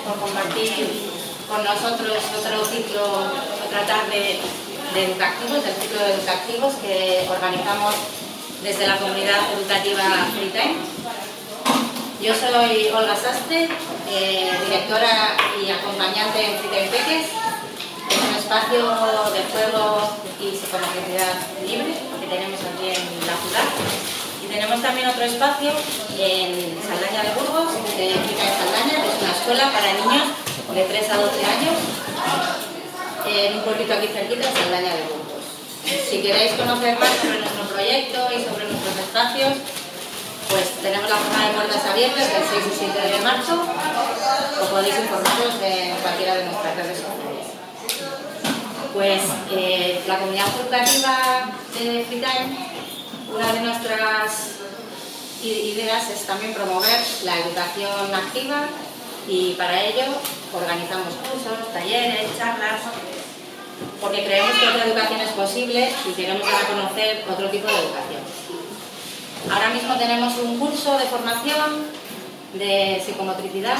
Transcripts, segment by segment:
por compartir con nosotros otro ciclo, otra tarde de educativos, del ciclo de educativos que organizamos desde la comunidad educativa Freetime. Yo soy Olga Sastre, directora y acompañante en Freetime Peques. Es un espacio de juego y psicomotricidad libre que tenemos aquí en la ciudad. Y tenemos también otro espacio en Saldaña de Burgos, de Freetime Saldaña, que es una escuela para niños de 3 a 12 años, en un pueblito aquí cerquita, en Saldaña de Burgos. Si queréis conocer más sobre nuestro proyecto y sobre nuestros espacios, pues tenemos la jornada de puertas abiertas del 6 y 7 de marzo, o podéis informaros de cualquiera de nuestras redes sociales. Pues la comunidad educativa de Freetime, una de nuestras ideas es también promover la educación activa y para ello organizamos cursos, talleres, charlas, porque creemos que otra educación es posible y queremos dar a conocer otro tipo de educación. Ahora mismo tenemos un curso de formación de psicomotricidad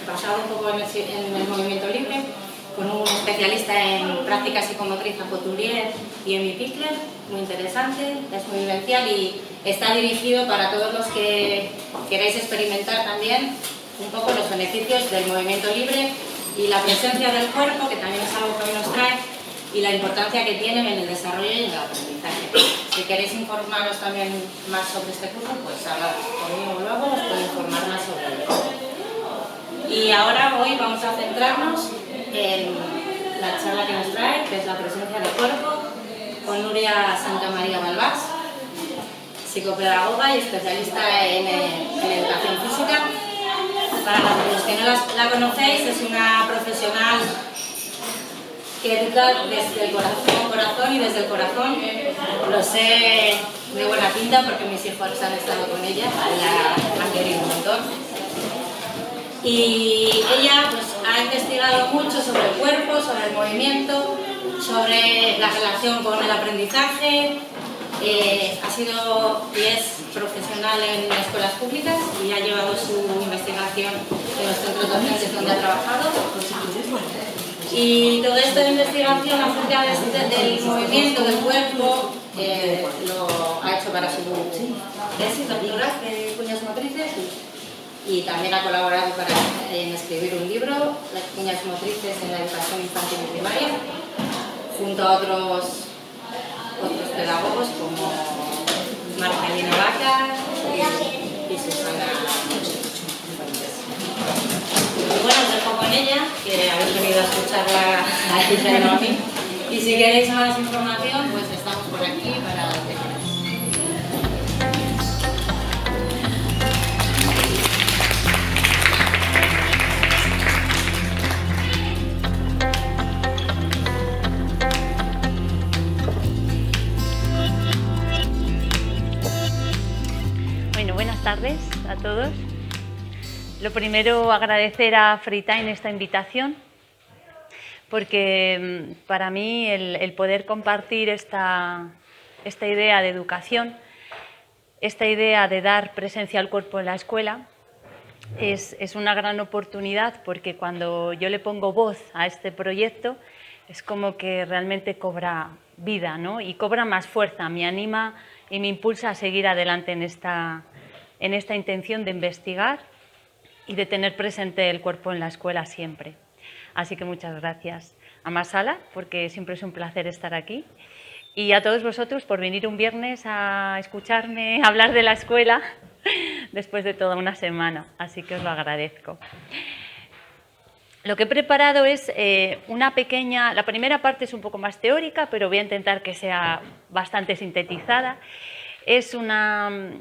basado un poco en el movimiento libre, con un especialista en práctica psicomotriz, Couturier y Emi Pickler, muy interesante, es muy vivencial y está dirigido para todos los que queráis experimentar también un poco los beneficios del movimiento libre y la presencia del cuerpo, que también es algo que hoy nos trae, y la importancia que tienen en el desarrollo y en el aprendizaje. Si queréis informaros también más sobre este curso, pues hablad conmigo luego, os puedo informar más sobre ello. Y ahora hoy vamos a centrarnos en la charla que nos trae, que es la presencia del cuerpo, con Nuria Santamaría Balbás, psicopedagoga y especialista en educación física. Para los que no la conocéis, es una profesional que educa desde el corazón y desde el corazón. Lo sé de buena pinta porque mis hijos han estado con ella, la han querido un montón. Y ella pues, ha investigado mucho sobre el cuerpo, sobre el movimiento, sobre la relación con el aprendizaje. Ha sido y es profesional en escuelas públicas y ha llevado su investigación en los centros docentes donde ha trabajado. Y toda esta investigación acerca del movimiento del cuerpo lo ha hecho para su tesis doctoral de cuñas motrices y también ha colaborado en escribir un libro, Las cuñas motrices en la educación infantil y primaria, junto a otros pedagogos como Marcelino Vaca y Susana. Y bueno, os dejo con ella, que habéis venido a escucharla a ella y no a mí. Y si queréis más información, pues estamos por aquí para lo que queráis. Bueno, buenas tardes a todos. Lo primero, agradecer a Freetime esta invitación, porque para mí el poder compartir esta idea de educación, esta idea de dar presencia al cuerpo en la escuela, es una gran oportunidad, porque cuando yo le pongo voz a este proyecto es como que realmente cobra vida, ¿no? Y cobra más fuerza, me anima y me impulsa a seguir adelante en esta intención de investigar y de tener presente el cuerpo en la escuela siempre. Así que muchas gracias a Masala, porque siempre es un placer estar aquí, y a todos vosotros por venir un viernes a escucharme hablar de la escuela después de toda una semana, así que os lo agradezco. Lo que he preparado es la primera parte es un poco más teórica, pero voy a intentar que sea bastante sintetizada. Es una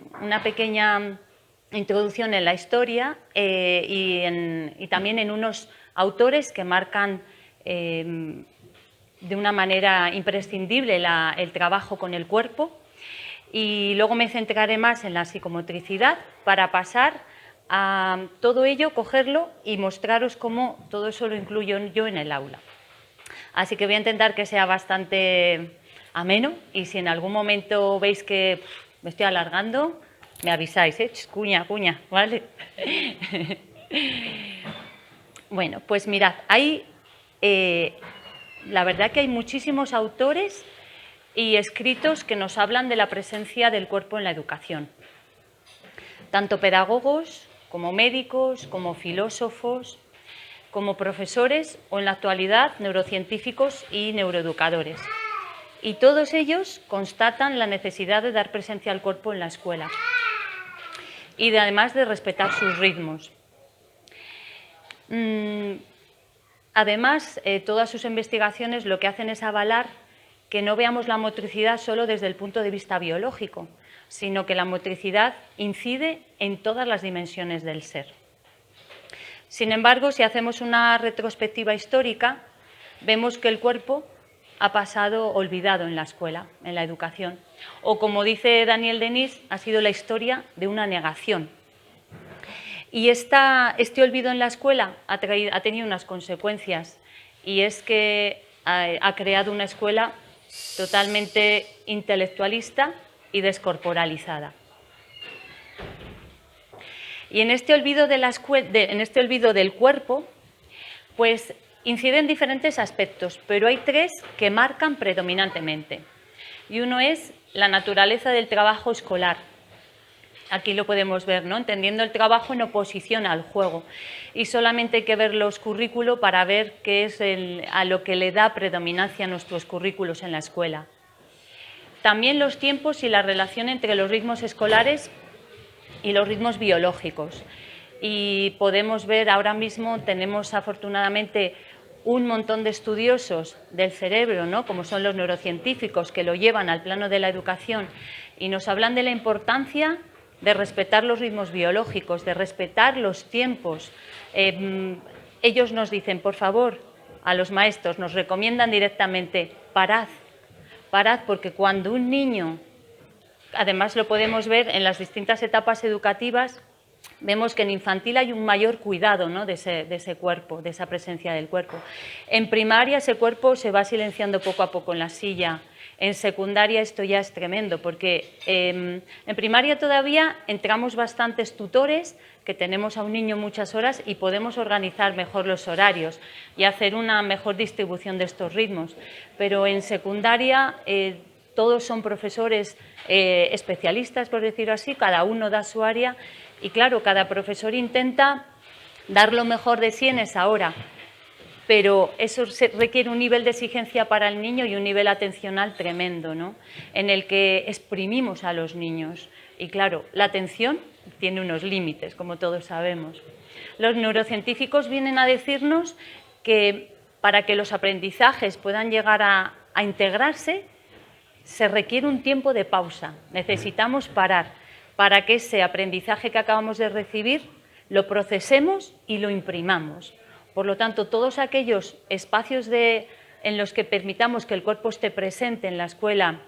pequeña introducción en la historia y también en unos autores que marcan de una manera imprescindible el trabajo con el cuerpo, y luego me centraré más en la psicomotricidad para pasar a todo ello, cogerlo y mostraros cómo todo eso lo incluyo yo en el aula. Así que voy a intentar que sea bastante ameno, y si en algún momento veis que me estoy alargando, me avisáis, cuña, ¿vale? Bueno, pues mirad, la verdad que hay muchísimos autores y escritos que nos hablan de la presencia del cuerpo en la educación. Tanto pedagogos, como médicos, como filósofos, como profesores o en la actualidad neurocientíficos y neuroeducadores. Y todos ellos constatan la necesidad de dar presencia al cuerpo en la escuela y además de respetar sus ritmos. Además, todas sus investigaciones lo que hacen es avalar que no veamos la motricidad solo desde el punto de vista biológico, sino que la motricidad incide en todas las dimensiones del ser. Sin embargo, si hacemos una retrospectiva histórica, vemos que el cuerpo ha pasado olvidado en la escuela, en la educación. O, como dice Daniel Denis, ha sido la historia de una negación. Y este olvido en la escuela ha tenido unas consecuencias, y es que ha creado una escuela totalmente intelectualista y descorporalizada. Y en este olvido, del cuerpo, pues inciden diferentes aspectos, pero hay tres que marcan predominantemente. Y uno es la naturaleza del trabajo escolar. Aquí lo podemos ver, ¿no? Entendiendo el trabajo en oposición al juego. Y solamente hay que ver los currículos para ver qué es a lo que le da predominancia a nuestros currículos en la escuela. También los tiempos y la relación entre los ritmos escolares y los ritmos biológicos. Y podemos ver ahora mismo, tenemos afortunadamente un montón de estudiosos del cerebro, ¿no? Como son los neurocientíficos, que lo llevan al plano de la educación y nos hablan de la importancia de respetar los ritmos biológicos, de respetar los tiempos. Ellos nos dicen, por favor, a los maestros, nos recomiendan directamente, parad, porque cuando un niño, además lo podemos ver en las distintas etapas educativas, vemos que en infantil hay un mayor cuidado, ¿no? de ese cuerpo, de esa presencia del cuerpo. En primaria ese cuerpo se va silenciando poco a poco en la silla. En secundaria esto ya es tremendo, porque en primaria todavía entramos bastantes tutores, que tenemos a un niño muchas horas y podemos organizar mejor los horarios y hacer una mejor distribución de estos ritmos. Pero en secundaria todos son profesores especialistas, por decirlo así, cada uno da su área y claro, cada profesor intenta dar lo mejor de sí en esa hora. Pero eso requiere un nivel de exigencia para el niño y un nivel atencional tremendo, ¿no? En el que exprimimos a los niños. Y claro, la atención tiene unos límites, como todos sabemos. Los neurocientíficos vienen a decirnos que para que los aprendizajes puedan llegar a integrarse, se requiere un tiempo de pausa. Necesitamos parar para que ese aprendizaje que acabamos de recibir lo procesemos y lo imprimamos. Por lo tanto, todos aquellos espacios en los que permitamos que el cuerpo esté presente en la escuela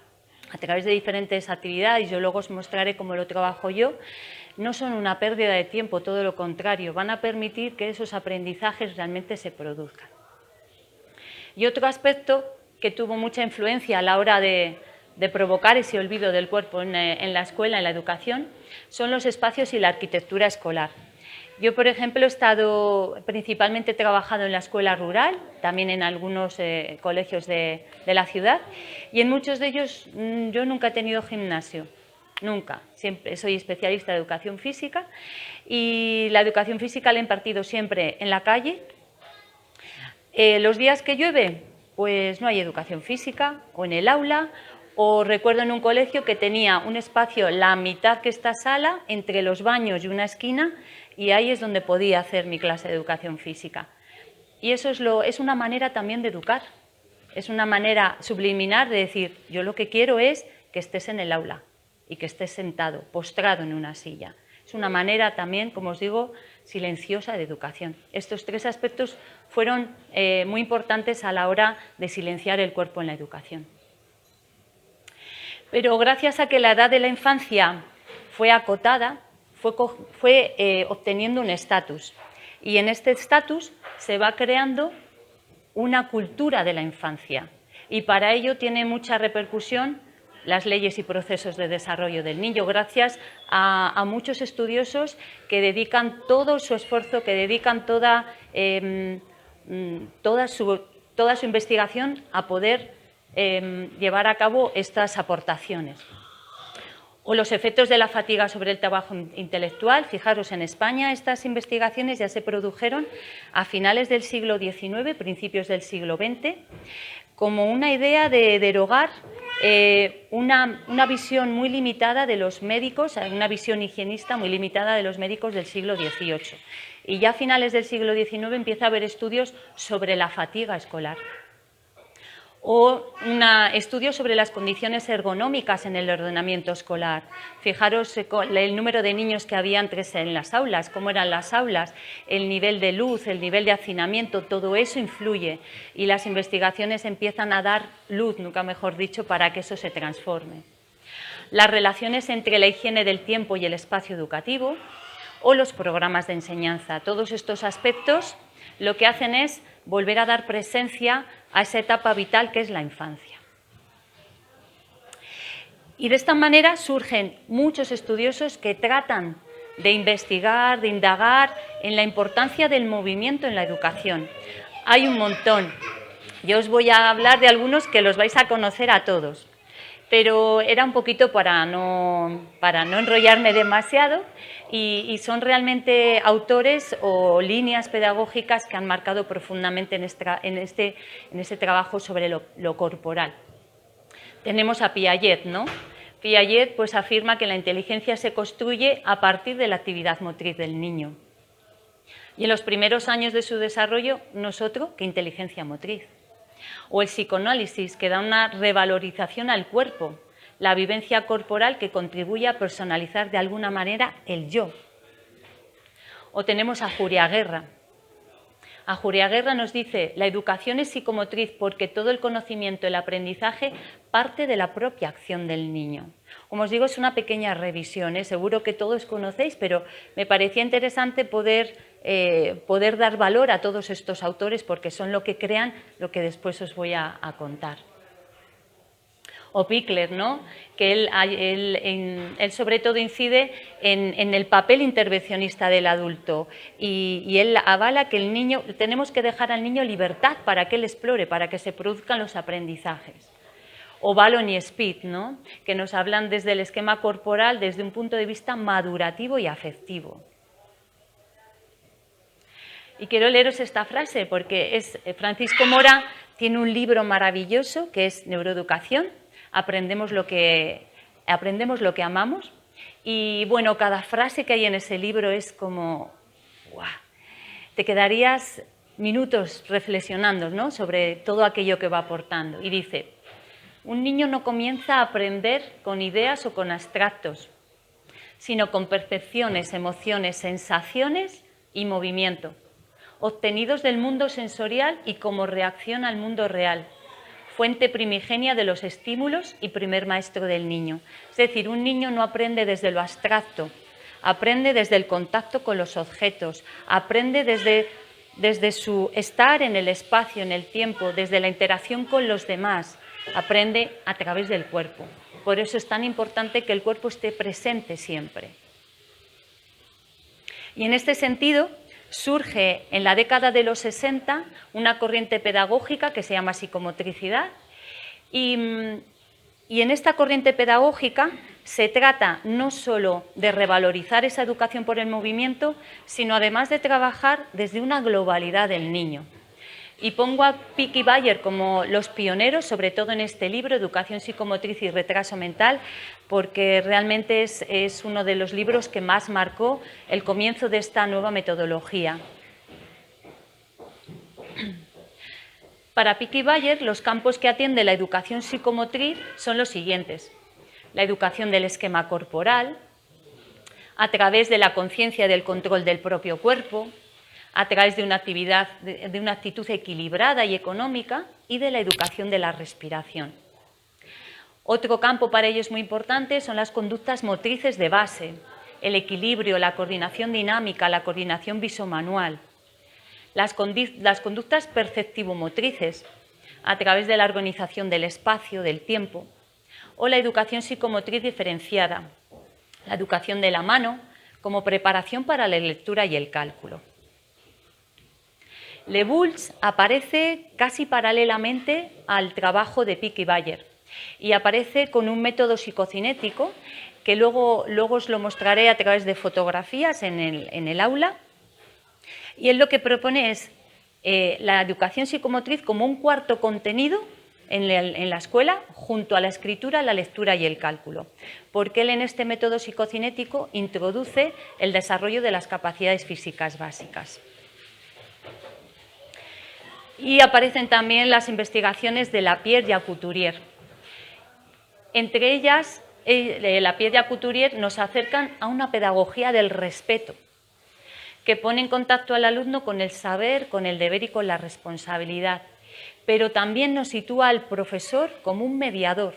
a través de diferentes actividades, yo luego os mostraré cómo lo trabajo yo, no son una pérdida de tiempo, todo lo contrario, van a permitir que esos aprendizajes realmente se produzcan. Y otro aspecto que tuvo mucha influencia a la hora de provocar ese olvido del cuerpo en la escuela, en la educación, son los espacios y la arquitectura escolar. Yo, por ejemplo, he estado principalmente trabajando en la escuela rural, también en algunos colegios de la ciudad, y en muchos de ellos yo nunca he tenido gimnasio, nunca. Siempre soy especialista de educación física y la educación física la he impartido siempre en la calle. Los días que llueve, pues no hay educación física, o en el aula, o recuerdo en un colegio que tenía un espacio, la mitad que esta sala, entre los baños y una esquina, y ahí es donde podía hacer mi clase de educación física. Y eso es una manera también de educar, es una manera subliminar de decir, yo lo que quiero es que estés en el aula y que estés sentado, postrado en una silla. Es una manera también, como os digo, silenciosa de educación. Estos tres aspectos fueron muy importantes a la hora de silenciar el cuerpo en la educación. Pero gracias a que la edad de la infancia fue acotada, fue obteniendo un estatus. Y en este estatus se va creando una cultura de la infancia. Y para ello tiene mucha repercusión las leyes y procesos de desarrollo del niño, gracias a muchos estudiosos que dedican todo su esfuerzo, que dedican toda su investigación a poder llevar a cabo estas aportaciones. O los efectos de la fatiga sobre el trabajo intelectual. Fijaros, en España estas investigaciones ya se produjeron a finales del siglo XIX, principios del siglo XX, como una idea de derogar una visión muy limitada de los médicos, una visión higienista muy limitada de los médicos del siglo XVIII. Y ya a finales del siglo XIX empieza a haber estudios sobre la fatiga escolar. O estudios sobre las condiciones ergonómicas en el ordenamiento escolar. Fijaros el número de niños que había antes en las aulas, cómo eran las aulas, el nivel de luz, el nivel de hacinamiento, todo eso influye y las investigaciones empiezan a dar luz, nunca mejor dicho, para que eso se transforme. Las relaciones entre la higiene del tiempo y el espacio educativo o los programas de enseñanza. Todos estos aspectos lo que hacen es volver a dar presencia a esa etapa vital que es la infancia. Y de esta manera surgen muchos estudiosos que tratan de investigar, de indagar en la importancia del movimiento en la educación. Hay un montón. Yo os voy a hablar de algunos que los vais a conocer a todos, pero era un poquito para no enrollarme demasiado y son realmente autores o líneas pedagógicas que han marcado profundamente en este trabajo sobre lo corporal. Tenemos a Piaget, ¿no? Piaget pues afirma que la inteligencia se construye a partir de la actividad motriz del niño. Y en los primeros años de su desarrollo no es otro que inteligencia motriz. O el psicoanálisis, que da una revalorización al cuerpo, la vivencia corporal que contribuye a personalizar de alguna manera el yo. O tenemos a Juriaguerra. A Juriaguerra nos dice: la educación es psicomotriz porque todo el conocimiento, el aprendizaje, parte de la propia acción del niño. Como os digo, es una pequeña revisión, seguro que todos conocéis, pero me parecía interesante poder dar valor a todos estos autores porque son lo que crean lo que después os voy a contar. O Pickler, ¿no? Que él sobre todo incide en el papel intervencionista del adulto y él avala que el niño, tenemos que dejar al niño libertad para que él explore, para que se produzcan los aprendizajes. O Vallon y Speed, ¿no? Que nos hablan desde el esquema corporal desde un punto de vista madurativo y afectivo. Y quiero leeros esta frase porque Francisco Mora tiene un libro maravilloso que es Neuroeducación. Aprendemos lo que amamos y bueno, cada frase que hay en ese libro es como ¡guau! Te quedarías minutos reflexionando, ¿no? Sobre todo aquello que va aportando. Y dice: un niño no comienza a aprender con ideas o con abstractos, sino con percepciones, emociones, sensaciones y movimiento, obtenidos del mundo sensorial y como reacción al mundo real, fuente primigenia de los estímulos y primer maestro del niño. Es decir, un niño no aprende desde lo abstracto, aprende desde el contacto con los objetos, aprende desde su estar en el espacio, en el tiempo, desde la interacción con los demás, aprende a través del cuerpo. Por eso es tan importante que el cuerpo esté presente siempre. Y en este sentido, surge en la década de los 60 una corriente pedagógica que se llama psicomotricidad y en esta corriente pedagógica se trata no solo de revalorizar esa educación por el movimiento, sino además de trabajar desde una globalidad del niño. Y pongo a Pick y Bayer como los pioneros, sobre todo en este libro, Educación psicomotriz y retraso mental, porque realmente es uno de los libros que más marcó el comienzo de esta nueva metodología. Para Pick y Bayer, los campos que atiende la educación psicomotriz son los siguientes: la educación del esquema corporal, a través de la conciencia del control del propio cuerpo, a través de una actitud equilibrada y económica, y de la educación de la respiración. Otro campo para ellos muy importante son las conductas motrices de base, el equilibrio, la coordinación dinámica, la coordinación visomanual. Las conductas perceptivo-motrices, a través de la organización del espacio, del tiempo, o la educación psicomotriz diferenciada, la educación de la mano, como preparación para la lectura y el cálculo. Le Bulls aparece casi paralelamente al trabajo de Pick y Bayer y aparece con un método psicocinético que luego os lo mostraré a través de fotografías en el aula. Y él lo que propone es la educación psicomotriz como un cuarto contenido en la escuela, junto a la escritura, la lectura y el cálculo, porque él en este método psicocinético introduce el desarrollo de las capacidades físicas básicas. Y aparecen también las investigaciones de Lapierre y Couturier. Entre ellas, Lapierre y Couturier nos acercan a una pedagogía del respeto, que pone en contacto al alumno con el saber, con el deber y con la responsabilidad, pero también nos sitúa al profesor como un mediador,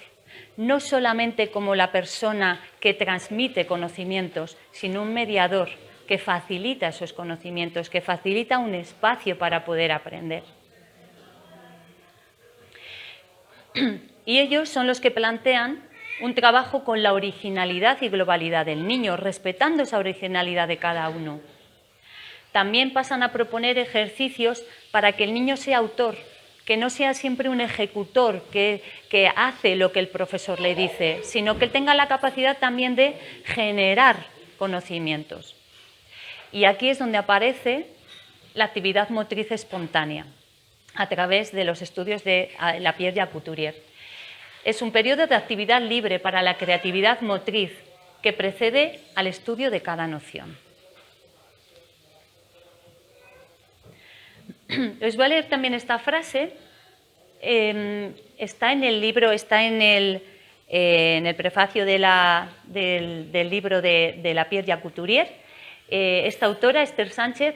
no solamente como la persona que transmite conocimientos, sino un mediador que facilita esos conocimientos, que facilita un espacio para poder aprender. Y ellos son los que plantean un trabajo con la originalidad y globalidad del niño, respetando esa originalidad de cada uno. También pasan a proponer ejercicios para que el niño sea autor, que no sea siempre un ejecutor que hace lo que el profesor le dice, sino que él tenga la capacidad también de generar conocimientos. Y aquí es donde aparece la actividad motriz espontánea, a través de los estudios de Lapierre y Couturier. Es un periodo de actividad libre para la creatividad motriz que precede al estudio de cada noción. Os voy a leer también esta frase, está en el libro, está en el prefacio del libro de Lapierre y Couturier. Esta autora, Esther Sánchez,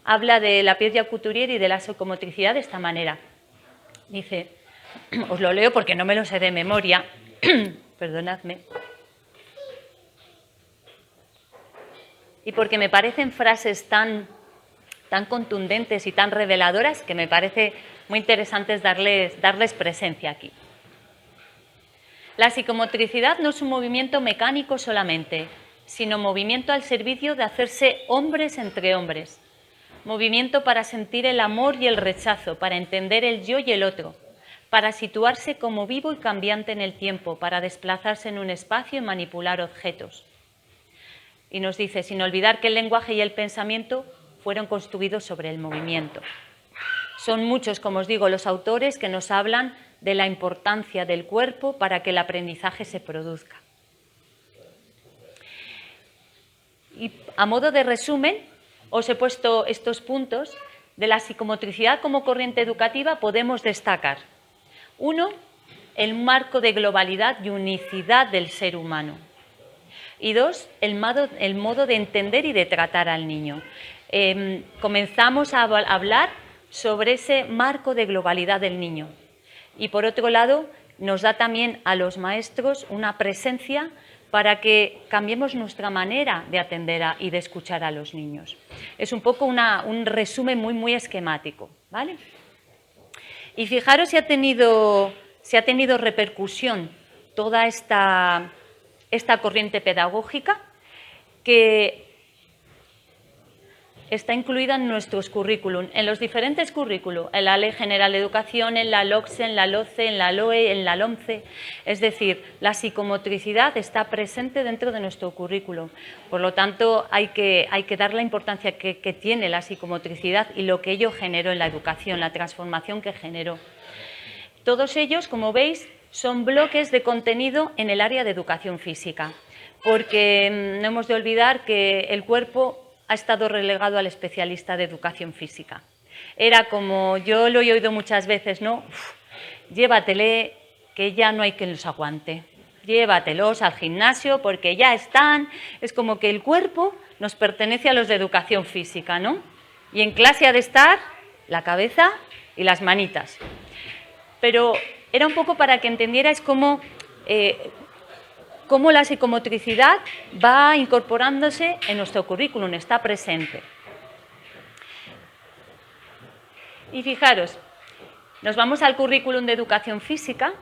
habla de Lapierre y Couturier y de la psicomotricidad de esta manera. Dice, os lo leo porque no me lo sé de memoria, perdonadme, y porque me parecen frases tan contundentes y tan reveladoras que me parece muy interesantes darles presencia aquí. La psicomotricidad no es un movimiento mecánico solamente, sino movimiento al servicio de hacerse hombres entre hombres, movimiento para sentir el amor y el rechazo, para entender el yo y el otro, para situarse como vivo y cambiante en el tiempo, para desplazarse en un espacio y manipular objetos. Y nos dice, sin olvidar que el lenguaje y el pensamiento fueron construidos sobre el movimiento. Son muchos, como os digo, los autores que nos hablan de la importancia del cuerpo para que el aprendizaje se produzca. Y a modo de resumen, os he puesto estos puntos. De la psicomotricidad como corriente educativa podemos destacar: 1, el marco de globalidad y unicidad del ser humano. Y 2, el modo de entender y de tratar al niño. Comenzamos a hablar sobre ese marco de globalidad del niño. Y por otro lado, nos da también a los maestros una presencia para que cambiemos nuestra manera de atender y de escuchar a los niños. Es un poco un resumen muy esquemático, ¿vale? Y fijaros si ha tenido repercusión toda esta corriente pedagógica que está incluida en nuestros currículum, en los diferentes currículum, en la Ley General de Educación, en la LOCSE, en la LOCE, en la LOE, en la LOMCE. Es decir, la psicomotricidad está presente dentro de nuestro currículum. Por lo tanto, hay que dar la importancia que tiene la psicomotricidad y lo que ello generó en la educación, la transformación que generó. Todos ellos, como veis, son bloques de contenido en el área de educación física, porque no hemos de olvidar que el cuerpo ha estado relegado al especialista de educación física. Era como, yo lo he oído muchas veces, ¿no? Llévatele, que ya no hay quien los aguante. Llévatelos al gimnasio porque ya están. Es como que el cuerpo nos pertenece a los de educación física, ¿no? Y en clase ha de estar la cabeza y las manitas. Pero era un poco para que entendierais cómo la psicomotricidad va incorporándose en nuestro currículum, está presente. Y fijaros, nos vamos al currículum de educación física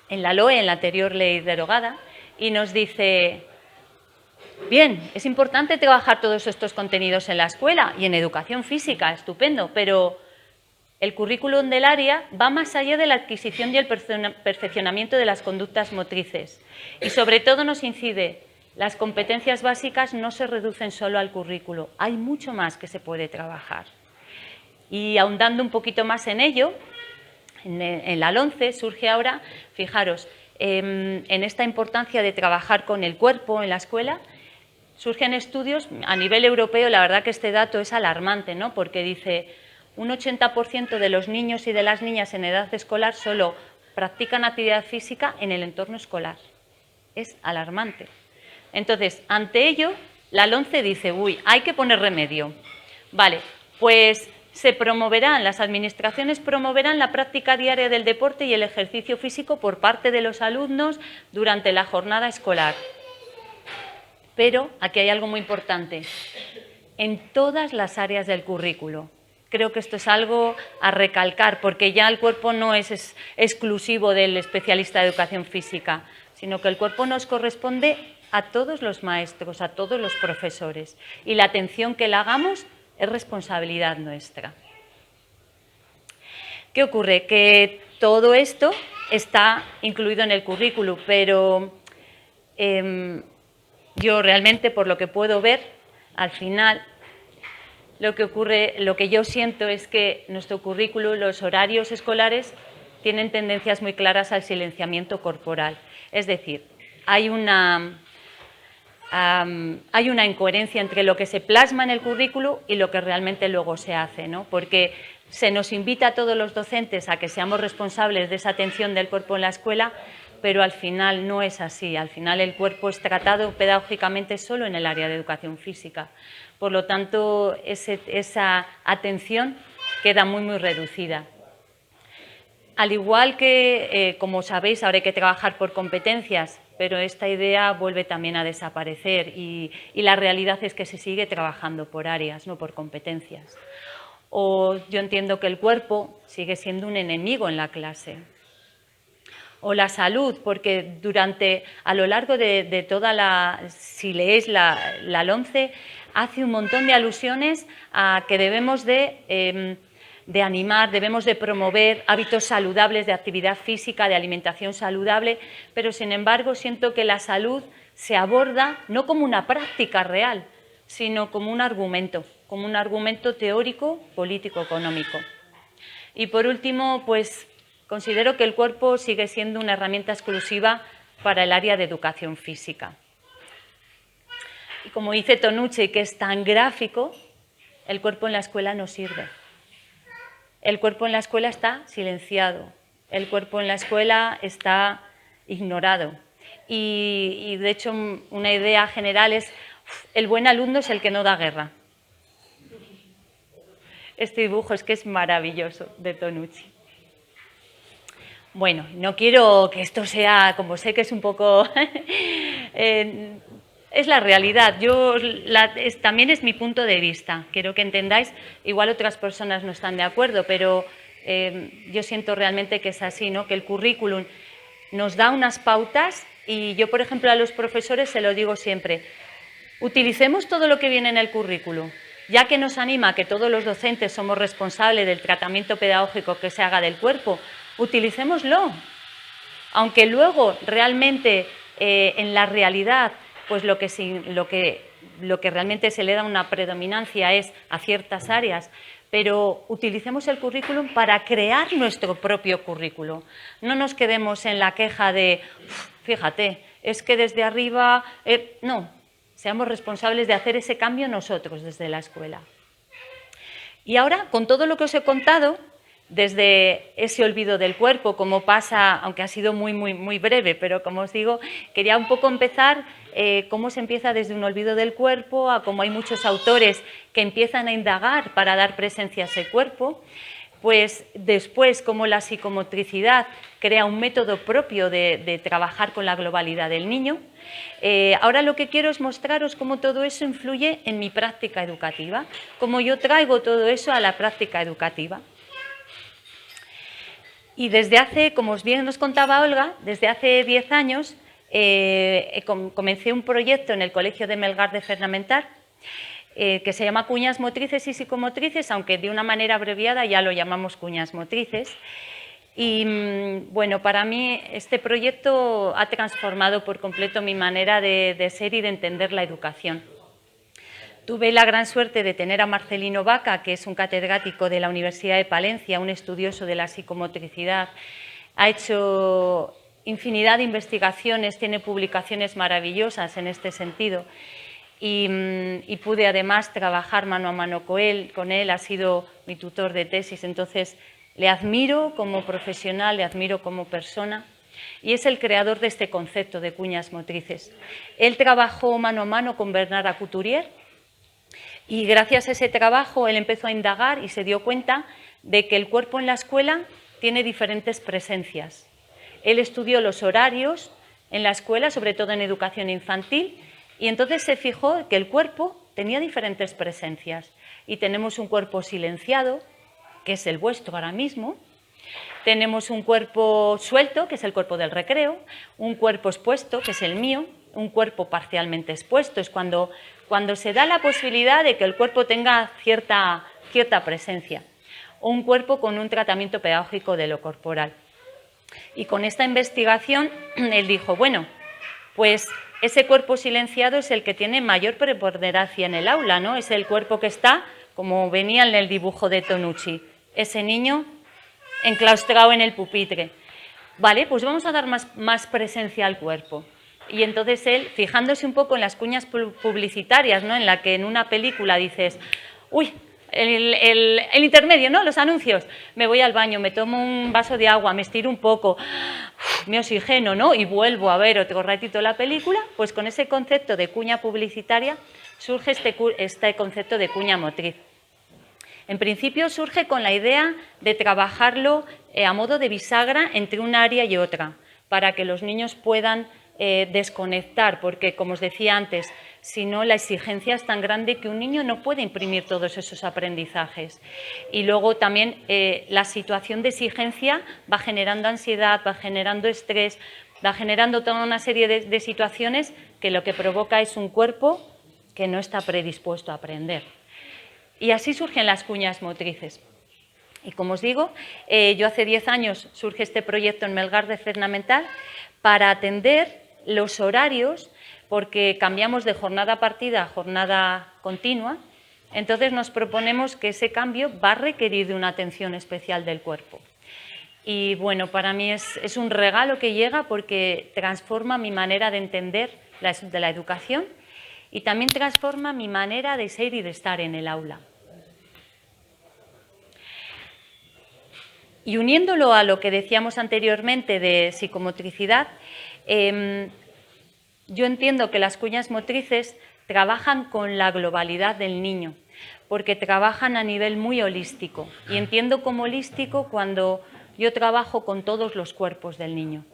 en la LOE, en la anterior ley derogada, y nos dice, bien, es importante trabajar todos estos contenidos en la escuela y en educación física, estupendo, pero el currículum del área va más allá de la adquisición y el perfeccionamiento de las conductas motrices y sobre todo nos incide, las competencias básicas no se reducen solo al currículo, hay mucho más que se puede trabajar. Y ahondando un poquito más en ello, en la LOMCE surge ahora, fijaros, en esta importancia de trabajar con el cuerpo en la escuela, surgen estudios a nivel europeo, la verdad que este dato es alarmante, ¿no? Porque dice, un 80% de los niños y de las niñas en edad escolar solo practican actividad física en el entorno escolar. Es alarmante. Entonces, ante ello, la LOMCE dice, uy, hay que poner remedio. Vale, pues las administraciones promoverán la práctica diaria del deporte y el ejercicio físico por parte de los alumnos durante la jornada escolar. Pero aquí hay algo muy importante, en todas las áreas del currículo. Creo que esto es algo a recalcar, porque ya el cuerpo no es exclusivo del especialista de educación física, sino que el cuerpo nos corresponde a todos los maestros, a todos los profesores, y la atención que le hagamos es responsabilidad nuestra. ¿Qué ocurre? Que todo esto está incluido en el currículum, pero yo realmente, por lo que puedo ver, al final, lo que yo siento es que nuestro currículum, los horarios escolares, tienen tendencias muy claras al silenciamiento corporal. Es decir, hay una incoherencia entre lo que se plasma en el currículo y lo que realmente luego se hace, ¿no? Porque se nos invita a todos los docentes a que seamos responsables de esa atención del cuerpo en la escuela, pero al final no es así. Al final el cuerpo es tratado pedagógicamente solo en el área de educación física. Por lo tanto, esa atención queda muy, muy reducida. Al igual que, como sabéis, ahora hay que trabajar por competencias, pero esta idea vuelve también a desaparecer y la realidad es que se sigue trabajando por áreas, no por competencias. O yo entiendo que el cuerpo sigue siendo un enemigo en la clase. O la salud, porque a lo largo de toda si leéis la LOMCE, hace un montón de alusiones a que debemos de animar, debemos de promover hábitos saludables de actividad física, de alimentación saludable, pero sin embargo siento que la salud se aborda no como una práctica real, sino como un argumento teórico, político, económico. Y por último, pues considero que el cuerpo sigue siendo una herramienta exclusiva para el área de educación física. Y como dice Tonucci, que es tan gráfico, el cuerpo en la escuela no sirve. El cuerpo en la escuela está silenciado, el cuerpo en la escuela está ignorado. Y de hecho, una idea general es, el buen alumno es el que no da guerra. Este dibujo es que es maravilloso, de Tonucci. Bueno, no quiero que esto sea, como sé que es un poco... es la realidad, también es mi punto de vista, quiero que entendáis, igual otras personas no están de acuerdo, pero yo siento realmente que es así, ¿no? Que el currículum nos da unas pautas y yo, por ejemplo, a los profesores se lo digo siempre, utilicemos todo lo que viene en el currículum, ya que nos anima a que todos los docentes somos responsables del tratamiento pedagógico que se haga del cuerpo, utilicémoslo, aunque luego realmente en la realidad pues lo que realmente se le da una predominancia es a ciertas áreas, pero utilicemos el currículum para crear nuestro propio currículo. No nos quedemos en la queja de, fíjate, es que desde arriba... no, seamos responsables de hacer ese cambio nosotros desde la escuela. Y ahora, con todo lo que os he contado, desde ese olvido del cuerpo, como pasa, aunque ha sido muy, muy, muy breve, pero como os digo, quería un poco empezar cómo se empieza desde un olvido del cuerpo, a cómo hay muchos autores que empiezan a indagar para dar presencia a ese cuerpo, pues después cómo la psicomotricidad crea un método propio de trabajar con la globalidad del niño. Ahora lo que quiero es mostraros cómo todo eso influye en mi práctica educativa, cómo yo traigo todo eso a la práctica educativa. Y desde hace, como bien nos contaba Olga, desde hace 10 años comencé un proyecto en el Colegio de Melgar de Fernamental que se llama Cuñas Motrices y Psicomotrices, aunque de una manera abreviada ya lo llamamos Cuñas Motrices. Y bueno, para mí este proyecto ha transformado por completo mi manera de ser y de entender la educación. Tuve la gran suerte de tener a Marcelino Vaca, que es un catedrático de la Universidad de Palencia, un estudioso de la psicomotricidad. Ha hecho infinidad de investigaciones, tiene publicaciones maravillosas en este sentido. Y pude además trabajar mano a mano con él, ha sido mi tutor de tesis, entonces le admiro como profesional, le admiro como persona. Y es el creador de este concepto de cuñas motrices. Él trabajó mano a mano con Bernard Couturier, y gracias a ese trabajo él empezó a indagar y se dio cuenta de que el cuerpo en la escuela tiene diferentes presencias. Él estudió los horarios en la escuela, sobre todo en educación infantil, y entonces se fijó que el cuerpo tenía diferentes presencias. Y tenemos un cuerpo silenciado, que es el vuestro ahora mismo. Tenemos un cuerpo suelto, que es el cuerpo del recreo, un cuerpo expuesto, que es el mío, un cuerpo parcialmente expuesto, es cuando se da la posibilidad de que el cuerpo tenga cierta presencia, o un cuerpo con un tratamiento pedagógico de lo corporal. Y con esta investigación él dijo, bueno, pues ese cuerpo silenciado es el que tiene mayor preponderancia en el aula, ¿no? Es el cuerpo que está, como venía en el dibujo de Tonucci, ese niño enclaustrado en el pupitre. Vale, pues vamos a dar más presencia al cuerpo. Y entonces él, fijándose un poco en las cuñas publicitarias, ¿no? En la que en una película dices, uy, el intermedio, ¿no? Los anuncios, me voy al baño, me tomo un vaso de agua, me estiro un poco, me oxigeno, ¿no? Y vuelvo a ver otro ratito la película, pues con ese concepto de cuña publicitaria surge este concepto de cuña motriz. En principio surge con la idea de trabajarlo a modo de bisagra entre un área y otra, para que los niños puedan desconectar, porque como os decía antes, si no la exigencia es tan grande que un niño no puede imprimir todos esos aprendizajes. Y luego también la situación de exigencia va generando ansiedad, va generando estrés, va generando toda una serie de situaciones que lo que provoca es un cuerpo que no está predispuesto a aprender. Y así surgen las cuñas motrices. Y como os digo, yo hace 10 años surge este proyecto en Melgar de Fernamental para atender los horarios, porque cambiamos de jornada partida a jornada continua, entonces nos proponemos que ese cambio va a requerir de una atención especial del cuerpo. Y bueno, para mí es un regalo que llega porque transforma mi manera de entender de la educación y también transforma mi manera de ser y de estar en el aula. Y uniéndolo a lo que decíamos anteriormente de psicomotricidad, yo entiendo que las cuñas motrices trabajan con la globalidad del niño, porque trabajan a nivel muy holístico. Y entiendo como holístico cuando yo trabajo con todos los cuerpos del niño.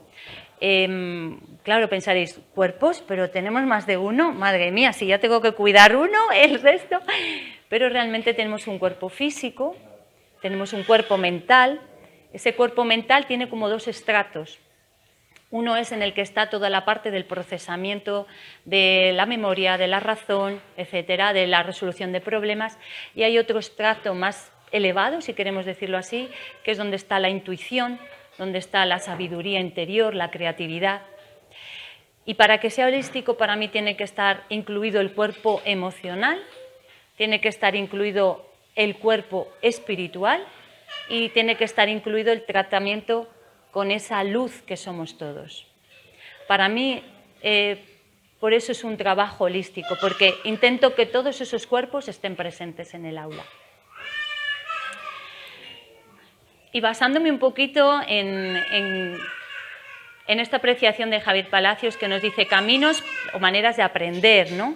Claro, pensaréis, ¿cuerpos? Pero tenemos más de uno. Madre mía, si ya tengo que cuidar uno, el resto. Pero realmente tenemos un cuerpo físico, tenemos un cuerpo mental. Ese cuerpo mental tiene como dos estratos. Uno es en el que está toda la parte del procesamiento de la memoria, de la razón, etcétera, de la resolución de problemas, y hay otro estrato más elevado, si queremos decirlo así, que es donde está la intuición, donde está la sabiduría interior, la creatividad. Y para que sea holístico, para mí tiene que estar incluido el cuerpo emocional, tiene que estar incluido el cuerpo espiritual y tiene que estar incluido el tratamiento con esa luz que somos todos. Para mí, por eso es un trabajo holístico, porque intento que todos esos cuerpos estén presentes en el aula. Y basándome un poquito en esta apreciación de Javier Palacios, que nos dice caminos o maneras de aprender, ¿no?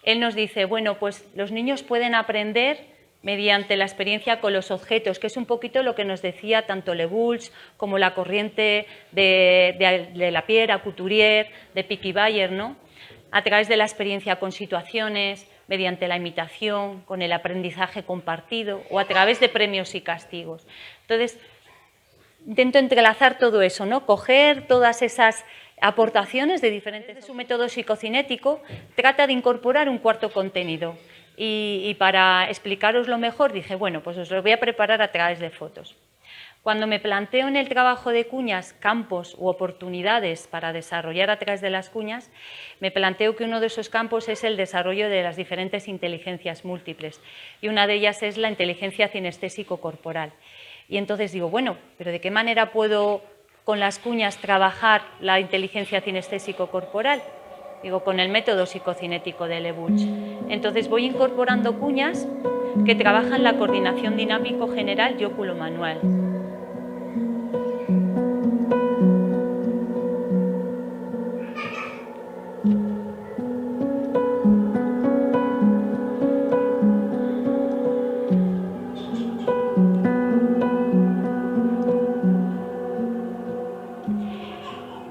Él nos dice, bueno, pues los niños pueden aprender mediante la experiencia con los objetos, que es un poquito lo que nos decía tanto Le Boulch como la corriente de Lapierre, Couturier, de Picky-Bayer, ¿no? A través de la experiencia con situaciones, mediante la imitación, con el aprendizaje compartido o a través de premios y castigos. Entonces, intento entrelazar todo eso, ¿no? Coger todas esas aportaciones de diferentes de su método psicocinético, trata de incorporar un cuarto contenido. Y para explicaroslo mejor dije, bueno, pues os lo voy a preparar a través de fotos. Cuando me planteo en el trabajo de cuñas campos u oportunidades para desarrollar a través de las cuñas, me planteo que uno de esos campos es el desarrollo de las diferentes inteligencias múltiples y una de ellas es la inteligencia cinestésico-corporal. Y entonces digo, bueno, pero ¿de qué manera puedo con las cuñas trabajar la inteligencia cinestésico-corporal? Digo, con el método psicocinético de Lebuch. Entonces voy incorporando cuñas que trabajan la coordinación dinámico general y óculo-manual.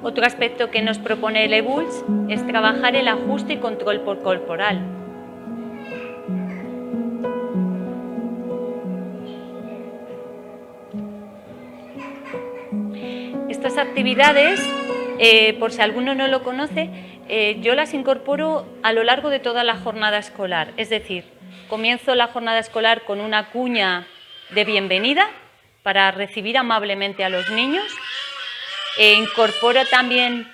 Otro aspecto que nos propone Lebuch es trabajar el ajuste y control corporal. Estas actividades, por si alguno no lo conoce, yo las incorporo a lo largo de toda la jornada escolar. Es decir, comienzo la jornada escolar con una cuña de bienvenida para recibir amablemente a los niños. Incorporo también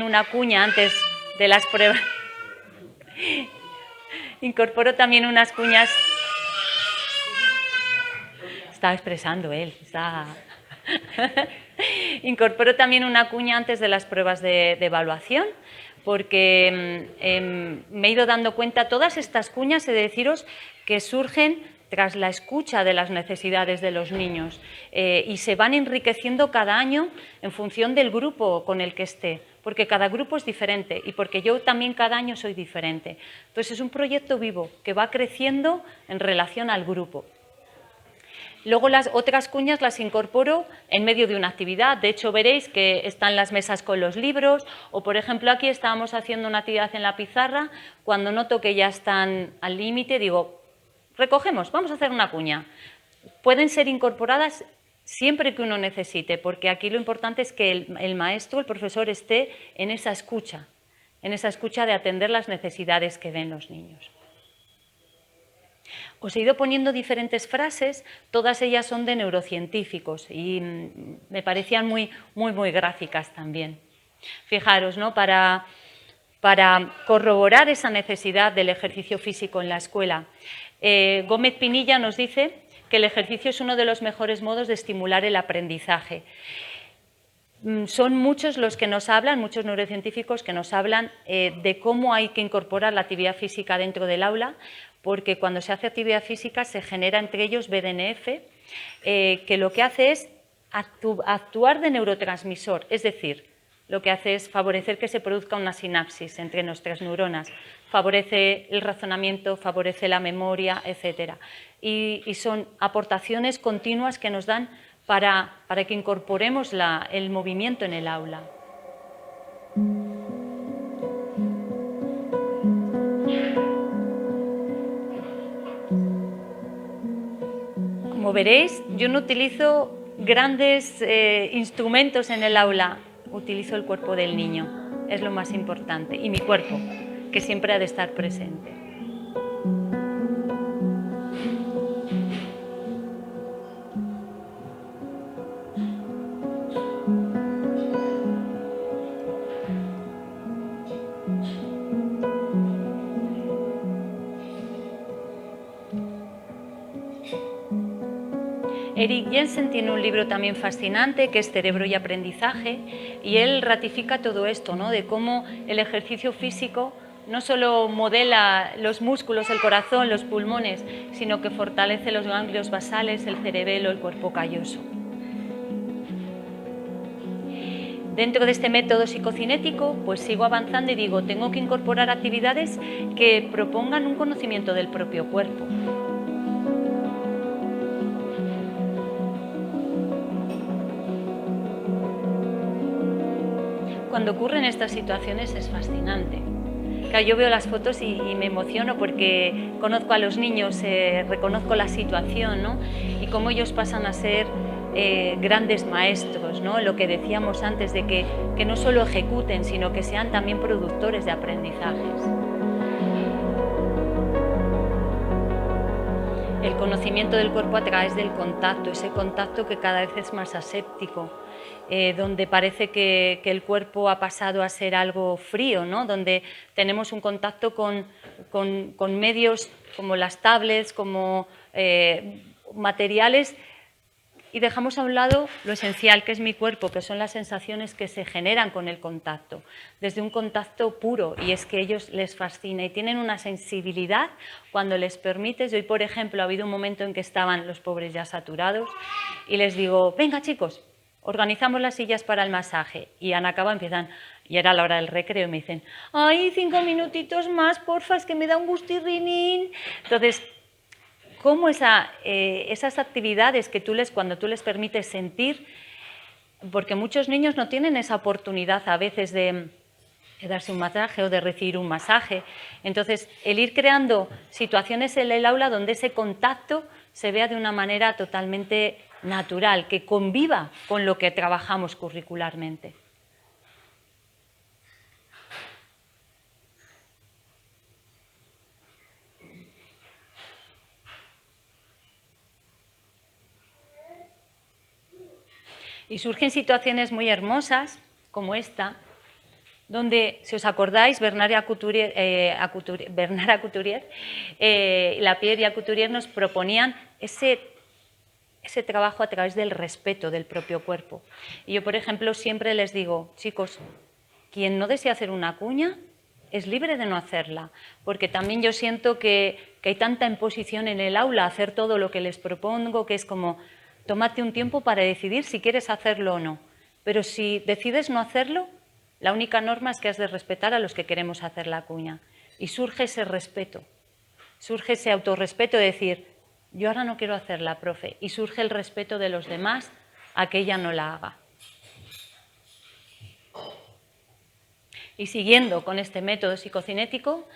una cuña antes de las pruebas. Incorporo también unas cuñas. Está expresando él. Incorporo también una cuña antes de las pruebas de evaluación, porque me he ido dando cuenta, todas estas cuñas, he de deciros que surgen tras la escucha de las necesidades de los niños y se van enriqueciendo cada año en función del grupo con el que esté, porque cada grupo es diferente y porque yo también cada año soy diferente. Entonces es un proyecto vivo que va creciendo en relación al grupo. Luego las otras cuñas las incorporo en medio de una actividad. De hecho, veréis que están las mesas con los libros o, por ejemplo, aquí estábamos haciendo una actividad en la pizarra. Cuando noto que ya están al límite, digo, recogemos, vamos a hacer una cuña. Pueden ser incorporadas siempre que uno necesite, porque aquí lo importante es que el maestro, el profesor, esté en esa escucha de atender las necesidades que ven los niños. Os he ido poniendo diferentes frases, todas ellas son de neurocientíficos y me parecían muy gráficas también. Fijaros, ¿no? Para corroborar esa necesidad del ejercicio físico en la escuela, Gómez Pinilla nos dice que el ejercicio es uno de los mejores modos de estimular el aprendizaje. Son muchos los que nos hablan, muchos neurocientíficos que nos hablan de cómo hay que incorporar la actividad física dentro del aula, porque cuando se hace actividad física se genera entre ellos BDNF, que lo que hace es actuar de neurotransmisor, es decir, lo que hace es favorecer que se produzca una sinapsis entre nuestras neuronas, favorece el razonamiento, favorece la memoria, etc. Y son aportaciones continuas que nos dan para que incorporemos el movimiento en el aula. Como veréis, yo no utilizo grandes instrumentos en el aula, utilizo el cuerpo del niño, es lo más importante, y mi cuerpo, que siempre ha de estar presente. Eric Jensen tiene un libro también fascinante que es Cerebro y Aprendizaje y él ratifica todo esto, ¿no? De cómo el ejercicio físico no solo modela los músculos, el corazón, los pulmones, sino que fortalece los ganglios basales, el cerebelo, el cuerpo calloso. Dentro de este método psicocinético, pues sigo avanzando y digo, tengo que incorporar actividades que propongan un conocimiento del propio cuerpo. Cuando ocurren estas situaciones es fascinante. Claro, yo veo las fotos y me emociono porque conozco a los niños, reconozco la situación, ¿no? Y cómo ellos pasan a ser grandes maestros, ¿no? Lo que decíamos antes de que no solo ejecuten, sino que sean también productores de aprendizajes. El conocimiento del cuerpo a través del contacto, ese contacto que cada vez es más aséptico, donde parece que el cuerpo ha pasado a ser algo frío, ¿no? Donde tenemos un contacto con medios como las tablets, como materiales, y dejamos a un lado lo esencial que es mi cuerpo, que son las sensaciones que se generan con el contacto, desde un contacto puro, y es que a ellos les fascina y tienen una sensibilidad cuando les permites. Hoy, por ejemplo, ha habido un momento en que estaban los pobres ya saturados y les digo, venga chicos, organizamos las sillas para el masaje, y han acabado, empiezan, y era la hora del recreo, y me dicen, ay, 5 minutitos más, porfa, es que me da un gustirrinín. Entonces, cómo esas actividades que cuando tú les permites sentir, porque muchos niños no tienen esa oportunidad a veces de darse un masaje o de recibir un masaje. Entonces, el ir creando situaciones en el aula donde ese contacto se vea de una manera totalmente natural, que conviva con lo que trabajamos curricularmente. Y surgen situaciones muy hermosas, como esta, donde, si os acordáis, Bernard Couturier, Lapierre y Couturier nos proponían ese trabajo a través del respeto del propio cuerpo. Y yo, por ejemplo, siempre les digo, chicos, quien no desea hacer una cuña es libre de no hacerla, porque también yo siento que hay tanta imposición en el aula a hacer todo lo que les propongo, que es como, tómate un tiempo para decidir si quieres hacerlo o no. Pero si decides no hacerlo, la única norma es que has de respetar a los que queremos hacer la cuña. Y surge ese respeto, surge ese autorrespeto de decir, yo ahora no quiero hacerla, profe, y surge el respeto de los demás a que ella no la haga. Y siguiendo con este método psicocinético,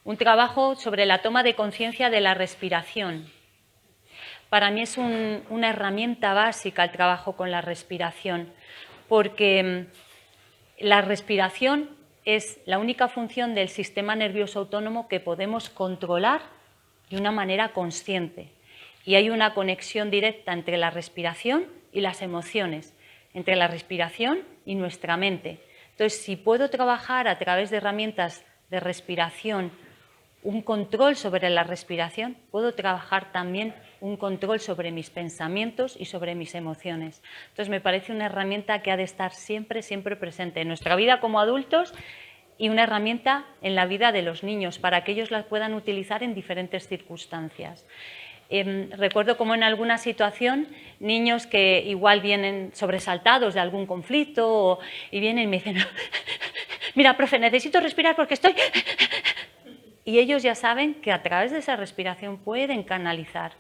un trabajo sobre la toma de conciencia de la respiración. Para mí es una herramienta básica el trabajo con la respiración, porque la respiración es la única función del sistema nervioso autónomo que podemos controlar de una manera consciente. Y hay una conexión directa entre la respiración y las emociones, entre la respiración y nuestra mente. Entonces, si puedo trabajar a través de herramientas de respiración un control sobre la respiración, puedo trabajar también un control sobre mis pensamientos y sobre mis emociones. Entonces, me parece una herramienta que ha de estar siempre, siempre presente en nuestra vida como adultos y una herramienta en la vida de los niños para que ellos la puedan utilizar en diferentes circunstancias. Recuerdo como en alguna situación niños que igual vienen sobresaltados de algún conflicto y vienen y me dicen, mira, profe, necesito respirar porque estoy... Y ellos ya saben que a través de esa respiración pueden canalizar.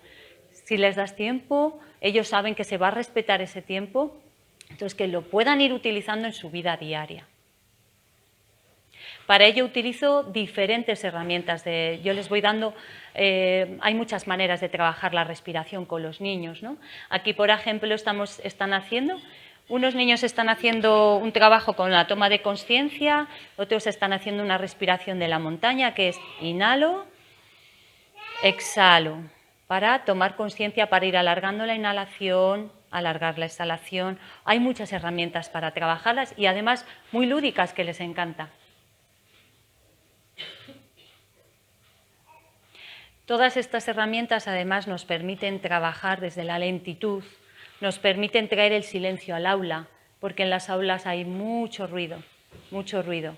Si les das tiempo, ellos saben que se va a respetar ese tiempo, entonces que lo puedan ir utilizando en su vida diaria. Para ello utilizo diferentes herramientas. Yo les voy dando, hay muchas maneras de trabajar la respiración con los niños, ¿no? Aquí, por ejemplo, unos niños están haciendo un trabajo con la toma de conciencia, otros están haciendo una respiración de la montaña, que es inhalo, exhalo, para tomar conciencia, para ir alargando la inhalación, alargar la exhalación. Hay muchas herramientas para trabajarlas y además muy lúdicas que les encanta. Todas estas herramientas además nos permiten trabajar desde la lentitud, nos permiten traer el silencio al aula, porque en las aulas hay mucho ruido, mucho ruido.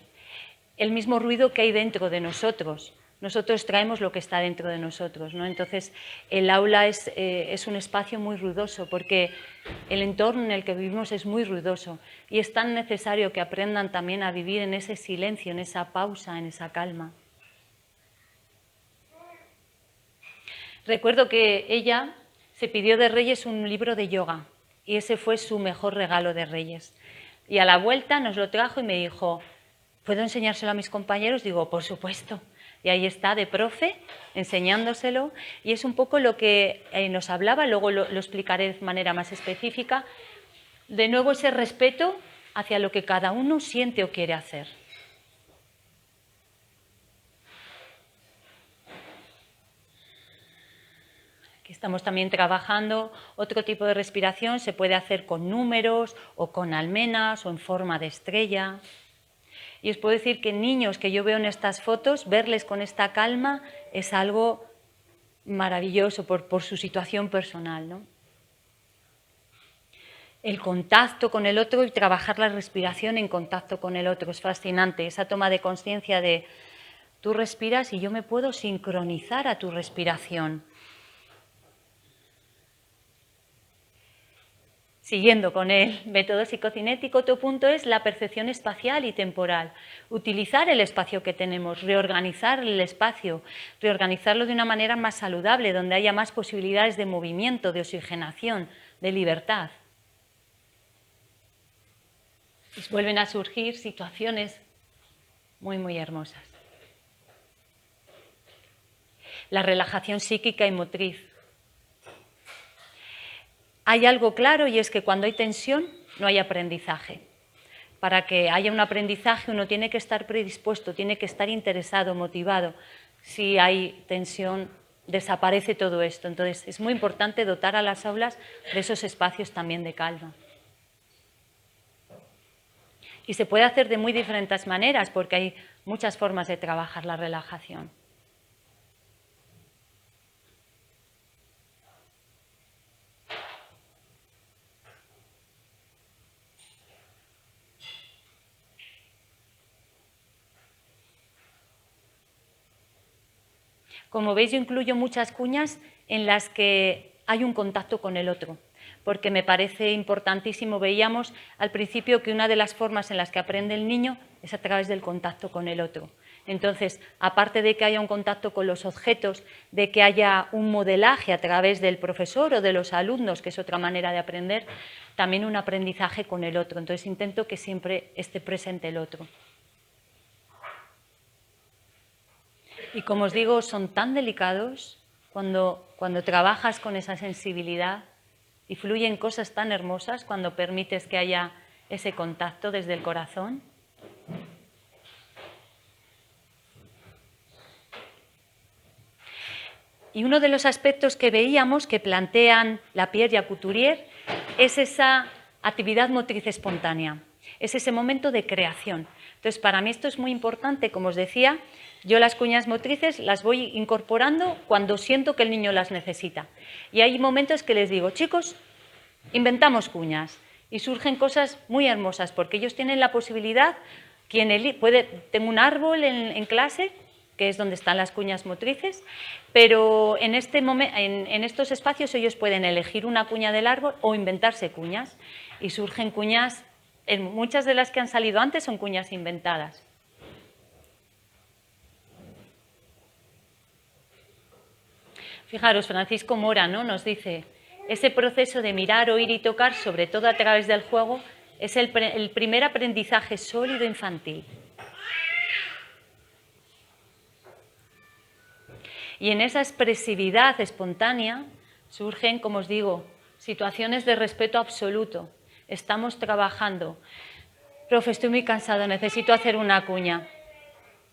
El mismo ruido que hay dentro de nosotros. Nosotros traemos lo que está dentro de nosotros, ¿no? Entonces, el aula es un espacio muy ruidoso, porque el entorno en el que vivimos es muy ruidoso y es tan necesario que aprendan también a vivir en ese silencio, en esa pausa, en esa calma. Recuerdo que ella se pidió de Reyes un libro de yoga y ese fue su mejor regalo de Reyes. Y a la vuelta nos lo trajo y me dijo, ¿puedo enseñárselo a mis compañeros? Digo, por supuesto. Y ahí está de profe, enseñándoselo, y es un poco lo que nos hablaba, luego lo explicaré de manera más específica. De nuevo, ese respeto hacia lo que cada uno siente o quiere hacer. Aquí estamos también trabajando otro tipo de respiración, se puede hacer con números o con almenas o en forma de estrella. Y os puedo decir que niños que yo veo en estas fotos, verles con esta calma es algo maravilloso por su situación personal, ¿no? El contacto con el otro y trabajar la respiración en contacto con el otro es fascinante. Esa toma de conciencia de tú respiras y yo me puedo sincronizar a tu respiración. Siguiendo con el método psicocinético, otro punto es la percepción espacial y temporal. Utilizar el espacio que tenemos, reorganizar el espacio, reorganizarlo de una manera más saludable, donde haya más posibilidades de movimiento, de oxigenación, de libertad. Y vuelven a surgir situaciones muy, muy hermosas. La relajación psíquica y motriz. Hay algo claro y es que cuando hay tensión no hay aprendizaje. Para que haya un aprendizaje uno tiene que estar predispuesto, tiene que estar interesado, motivado. Si hay tensión desaparece todo esto. Entonces es muy importante dotar a las aulas de esos espacios también de calma. Y se puede hacer de muy diferentes maneras porque hay muchas formas de trabajar la relajación. Como veis, yo incluyo muchas cuñas en las que hay un contacto con el otro, porque me parece importantísimo. Veíamos al principio que una de las formas en las que aprende el niño es a través del contacto con el otro. Entonces, aparte de que haya un contacto con los objetos, de que haya un modelaje a través del profesor o de los alumnos, que es otra manera de aprender, también un aprendizaje con el otro. Entonces, intento que siempre esté presente el otro. Y como os digo, son tan delicados cuando trabajas con esa sensibilidad y fluyen cosas tan hermosas cuando permites que haya ese contacto desde el corazón. Y uno de los aspectos que veíamos que plantean Lapierre y Couturier es esa actividad motriz espontánea, es ese momento de creación. Entonces, para mí esto es muy importante, como os decía, yo las cuñas motrices las voy incorporando cuando siento que el niño las necesita. Y hay momentos que les digo, chicos, inventamos cuñas y surgen cosas muy hermosas porque ellos tienen la posibilidad, tengo un árbol en clase, que es donde están las cuñas motrices, pero en estos espacios ellos pueden elegir una cuña del árbol o inventarse cuñas y surgen cuñas, muchas de las que han salido antes son cuñas inventadas. Fijaros, Francisco Mora, ¿no?, nos dice, ese proceso de mirar, oír y tocar, sobre todo a través del juego, es el primer aprendizaje sólido infantil. Y en esa expresividad espontánea surgen, como os digo, situaciones de respeto absoluto. Estamos trabajando. Profe, estoy muy cansado, necesito hacer una cuña.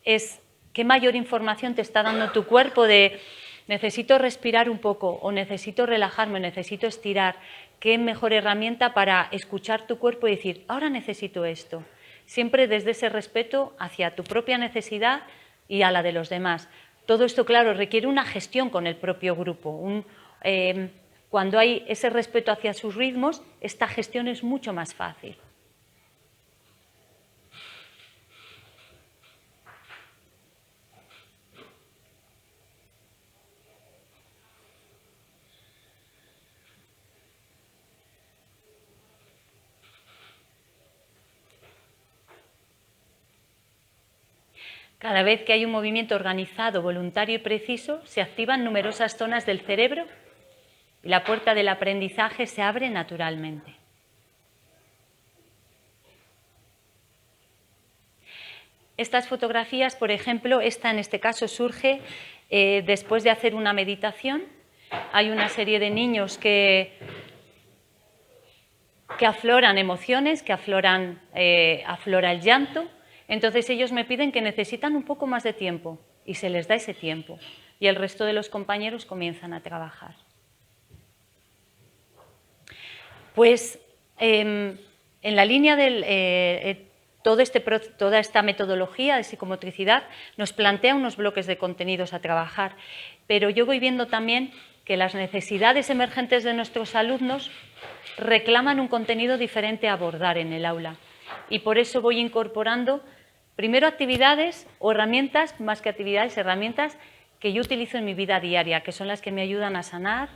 ¿Qué mayor información te está dando tu cuerpo de necesito respirar un poco o necesito relajarme, necesito estirar? ¿Qué mejor herramienta para escuchar tu cuerpo y decir, ahora necesito esto? Siempre desde ese respeto hacia tu propia necesidad y a la de los demás. Todo esto, claro, requiere una gestión con el propio grupo. Cuando hay ese respeto hacia sus ritmos, esta gestión es mucho más fácil. Cada vez que hay un movimiento organizado, voluntario y preciso, se activan numerosas zonas del cerebro y la puerta del aprendizaje se abre naturalmente. Estas fotografías, por ejemplo, esta en este caso surge después de hacer una meditación. Hay una serie de niños que afloran emociones, que aflora el llanto. Entonces ellos me piden que necesitan un poco más de tiempo y se les da ese tiempo. Y el resto de los compañeros comienzan a trabajar. Pues en la línea del... toda esta metodología de psicomotricidad nos plantea unos bloques de contenidos a trabajar, pero yo voy viendo también que las necesidades emergentes de nuestros alumnos reclaman un contenido diferente a abordar en el aula. Y por eso voy incorporando primero actividades o herramientas, más que actividades, herramientas que yo utilizo en mi vida diaria, que son las que me ayudan a sanar,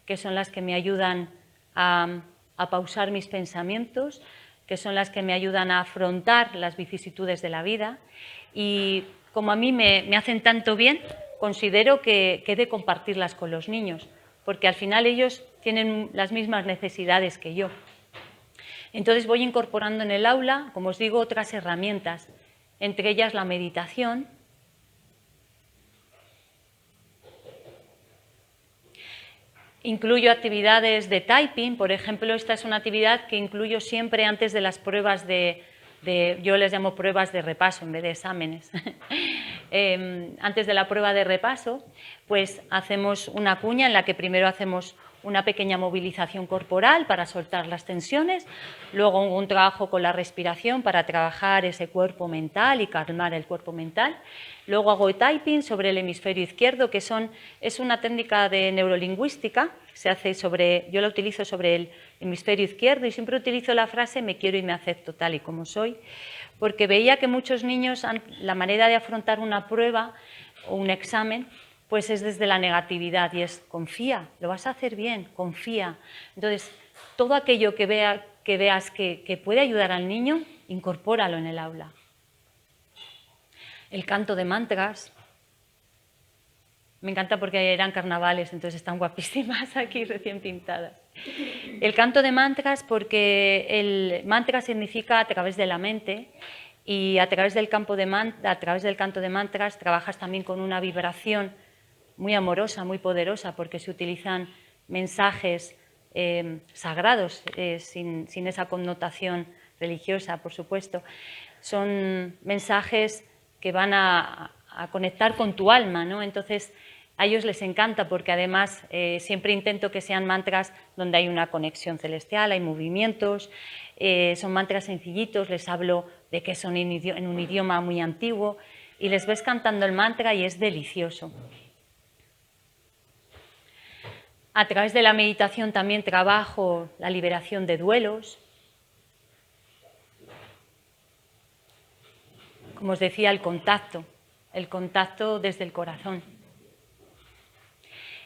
que son las que me ayudan a pausar mis pensamientos, que son las que me ayudan a afrontar las vicisitudes de la vida. Y como a mí me hacen tanto bien, considero que he de compartirlas con los niños, porque al final ellos tienen las mismas necesidades que yo. Entonces voy incorporando en el aula, como os digo, otras herramientas, entre ellas la meditación. Incluyo actividades de typing, por ejemplo, esta es una actividad que incluyo siempre antes de las pruebas yo les llamo pruebas de repaso en vez de exámenes. Antes de la prueba de repaso, pues hacemos una cuña en la que primero hacemos una pequeña movilización corporal para soltar las tensiones, luego un trabajo con la respiración para trabajar ese cuerpo mental y calmar el cuerpo mental. Luego hago typing sobre el hemisferio izquierdo, que es una técnica de neurolingüística, yo la utilizo sobre el hemisferio izquierdo y siempre utilizo la frase me quiero y me acepto tal y como soy, porque veía que muchos niños, la manera de afrontar una prueba o un examen, pues es desde la negatividad y es confía, lo vas a hacer bien, confía. Entonces, todo aquello que veas que puede ayudar al niño, incorpóralo en el aula. El canto de mantras. Me encanta porque eran carnavales, entonces están guapísimas aquí recién pintadas. El canto de mantras porque el mantra significa a través de la mente y a través del canto de mantras trabajas también con una vibración muy amorosa, muy poderosa, porque se utilizan mensajes sagrados, sin esa connotación religiosa, por supuesto. Son mensajes que van a conectar con tu alma, ¿no? Entonces, a ellos les encanta porque además siempre intento que sean mantras donde hay una conexión celestial, hay movimientos, son mantras sencillitos, les hablo de que son en un idioma muy antiguo y les ves cantando el mantra y es delicioso. A través de la meditación también trabajo la liberación de duelos. Como os decía, el contacto desde el corazón.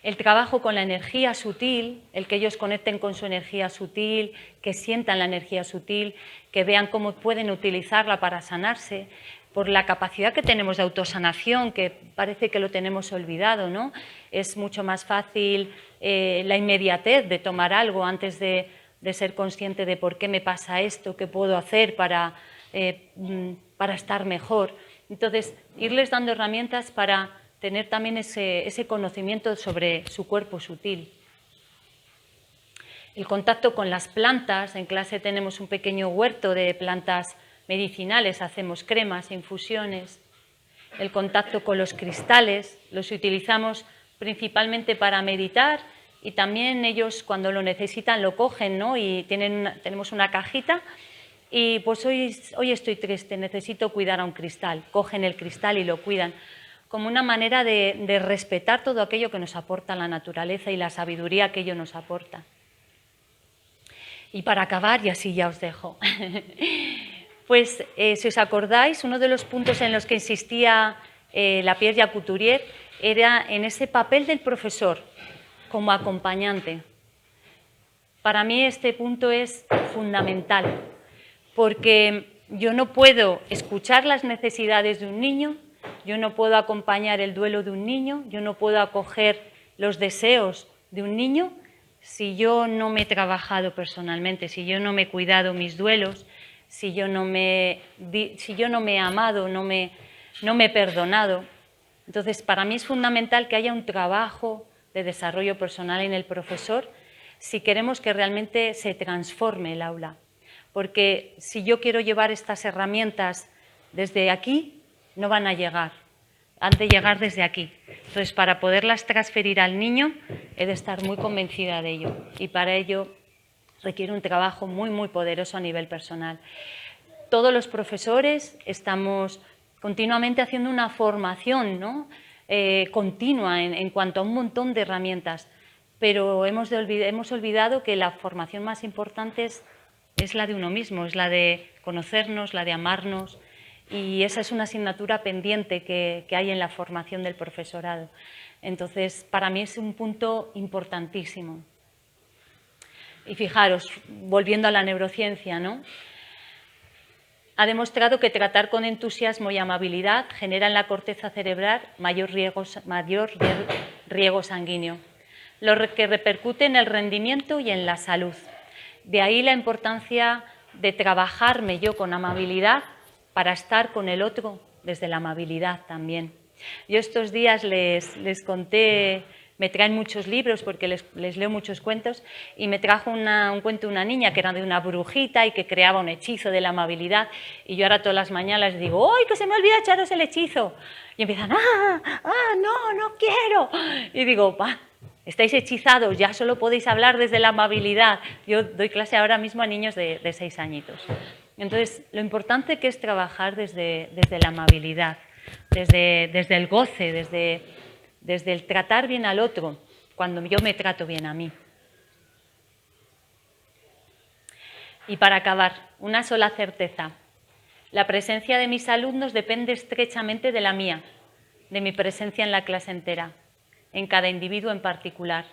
El trabajo con la energía sutil, el que ellos conecten con su energía sutil, que sientan la energía sutil, que vean cómo pueden utilizarla para sanarse, por la capacidad que tenemos de autosanación, que parece que lo tenemos olvidado, ¿no? Es mucho más fácil la inmediatez de tomar algo antes de ser consciente de por qué me pasa esto, qué puedo hacer para estar mejor. Entonces, irles dando herramientas para tener también ese conocimiento sobre su cuerpo sutil. El contacto con las plantas, en clase tenemos un pequeño huerto de plantas medicinales, hacemos cremas, infusiones. El contacto con los cristales, los utilizamos principalmente para meditar y también ellos cuando lo necesitan lo cogen, ¿no? Y tenemos una cajita y pues hoy estoy triste, necesito cuidar a un cristal. Cogen el cristal y lo cuidan, como una manera de respetar todo aquello que nos aporta la naturaleza y la sabiduría que ello nos aporta. Y para acabar, y así ya os dejo, pues si os acordáis, uno de los puntos en los que insistía Lapierre y Couturier era en ese papel del profesor como acompañante. Para mí este punto es fundamental, porque yo no puedo escuchar las necesidades de un niño, yo no puedo acompañar el duelo de un niño, yo no puedo acoger los deseos de un niño si yo no me he trabajado personalmente, si yo no me he cuidado mis duelos, si yo no me he amado, no me he perdonado. Entonces, para mí es fundamental que haya un trabajo de desarrollo personal en el profesor si queremos que realmente se transforme el aula. Porque si yo quiero llevar estas herramientas desde aquí, no van a llegar. Han de llegar desde aquí. Entonces, para poderlas transferir al niño, he de estar muy convencida de ello. Y para ello requiere un trabajo muy, muy poderoso a nivel personal. Todos los profesores estamos continuamente haciendo una formación, ¿no? Continua en cuanto a un montón de herramientas, pero hemos olvidado que la formación más importante es la de uno mismo, es la de conocernos, la de amarnos, y esa es una asignatura pendiente que hay en la formación del profesorado. Entonces, para mí es un punto importantísimo. Y fijaros, volviendo a la neurociencia, ¿no? Ha demostrado que tratar con entusiasmo y amabilidad genera en la corteza cerebral mayor riego sanguíneo, lo que repercute en el rendimiento y en la salud. De ahí la importancia de trabajarme yo con amabilidad para estar con el otro desde la amabilidad también. Yo estos días les conté, me traen muchos libros porque les leo muchos cuentos, y me trajo un cuento de una niña que era de una brujita y que creaba un hechizo de la amabilidad, y yo ahora todas las mañanas les digo, ¡ay, que se me olvida echaros el hechizo! Y empiezan, no quiero. Y digo, estáis hechizados, ya solo podéis hablar desde la amabilidad. Yo doy clase ahora mismo a niños de 6 añitos. Entonces, lo importante que es trabajar desde la amabilidad, desde el goce, desde el tratar bien al otro, cuando yo me trato bien a mí. Y para acabar, una sola certeza. La presencia de mis alumnos depende estrechamente de la mía, de mi presencia en la clase entera, en cada individuo en particular.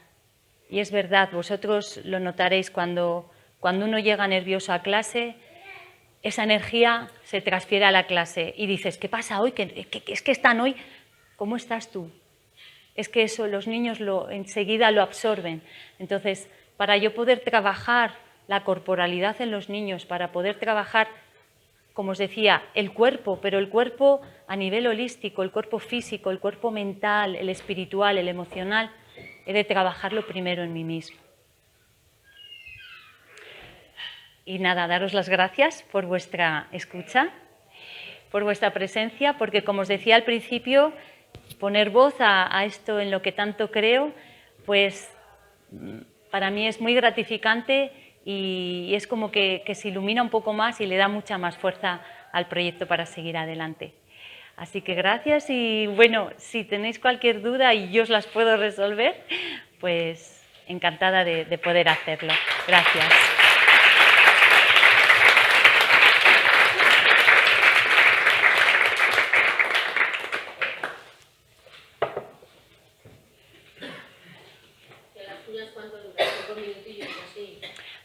Y es verdad, vosotros lo notaréis cuando uno llega nervioso a clase, esa energía se transfiere a la clase y dices, ¿qué pasa hoy? Es que están hoy. ¿Cómo estás tú? Es que eso los niños enseguida lo absorben. Entonces, para yo poder trabajar la corporalidad en los niños, para poder trabajar, como os decía, el cuerpo, pero el cuerpo a nivel holístico, el cuerpo físico, el cuerpo mental, el espiritual, el emocional, he de trabajarlo primero en mí mismo. Y nada, daros las gracias por vuestra escucha, por vuestra presencia, porque como os decía al principio, poner voz a esto en lo que tanto creo, pues para mí es muy gratificante y es como que se ilumina un poco más y le da mucha más fuerza al proyecto para seguir adelante. Así que gracias y bueno, si tenéis cualquier duda y yo os las puedo resolver, pues encantada de poder hacerlo. Gracias. ¿Cuánto dura? 5 minutillos así.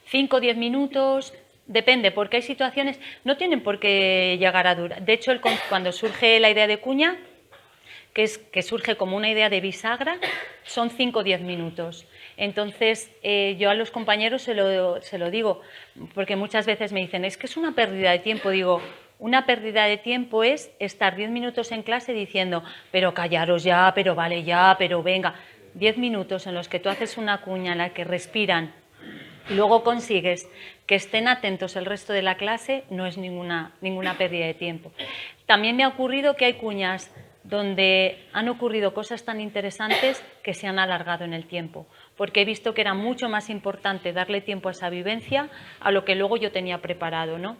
5 o 10 minutos, depende, porque hay situaciones, no tienen por qué llegar a durar. De hecho, cuando surge la idea de cuña, que surge como una idea de bisagra, son 5 o 10 minutos. Entonces, yo a los compañeros se lo digo, porque muchas veces me dicen, es que es una pérdida de tiempo. Digo, una pérdida de tiempo es estar 10 minutos en clase diciendo, pero callaros ya, pero vale ya, pero venga. 10 minutos en los que tú haces una cuña en la que respiran y luego consigues que estén atentos el resto de la clase, no es ninguna pérdida de tiempo. También me ha ocurrido que hay cuñas donde han ocurrido cosas tan interesantes que se han alargado en el tiempo, porque he visto que era mucho más importante darle tiempo a esa vivencia a lo que luego yo tenía preparado, ¿no?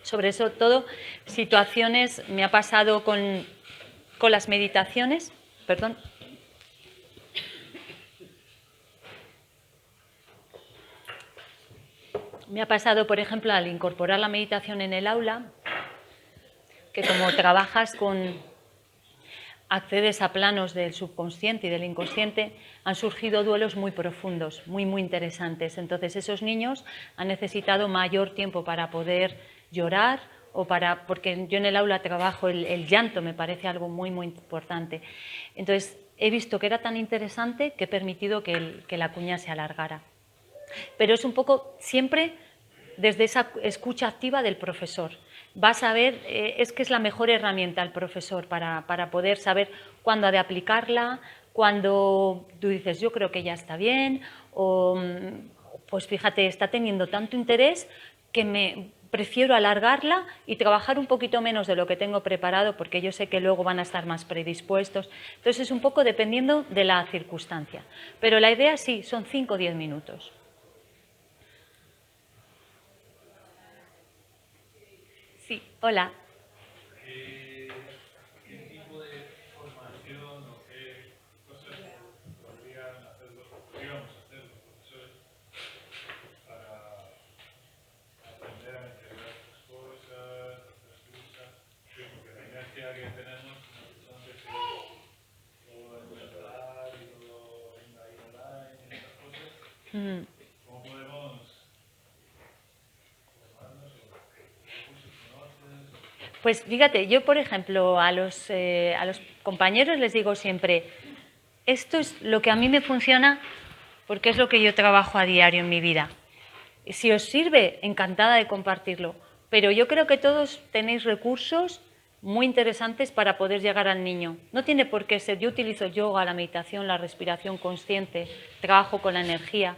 Sobre eso todo, situaciones, me ha pasado con las meditaciones, perdón. Me ha pasado, por ejemplo, al incorporar la meditación en el aula, que como trabajas accedes a planos del subconsciente y del inconsciente, han surgido duelos muy profundos, muy interesantes. Entonces, esos niños han necesitado mayor tiempo para poder llorar porque yo en el aula trabajo el llanto, me parece algo muy importante. Entonces, he visto que era tan interesante que he permitido que la cuña se alargara. Pero es un poco siempre desde esa escucha activa del profesor. Vas a ver, es que es la mejor herramienta el profesor para poder saber cuándo ha de aplicarla, cuando tú dices, yo creo que ya está bien, o pues fíjate, está teniendo tanto interés que prefiero alargarla y trabajar un poquito menos de lo que tengo preparado porque yo sé que luego van a estar más predispuestos. Entonces es un poco dependiendo de la circunstancia. Pero la idea sí, son 5 o 10 minutos. Sí, hola. ¿Qué tipo de formación o qué cosas podríamos hacer los profesores para aprender a integrar estas cosas, estas cosas? Porque la inercia que tenemos son de que todo es verdad y todo venga ahí online y estas cosas. ¿Cómo podemos formarnos o qué cursos conoces? Pues fíjate, yo por ejemplo a los compañeros les digo siempre, esto es lo que a mí me funciona porque es lo que yo trabajo a diario en mi vida. Si os sirve, encantada de compartirlo, pero yo creo que todos tenéis recursos muy interesantes para poder llegar al niño. No tiene por qué ser, yo utilizo yoga, la meditación, la respiración consciente, trabajo con la energía,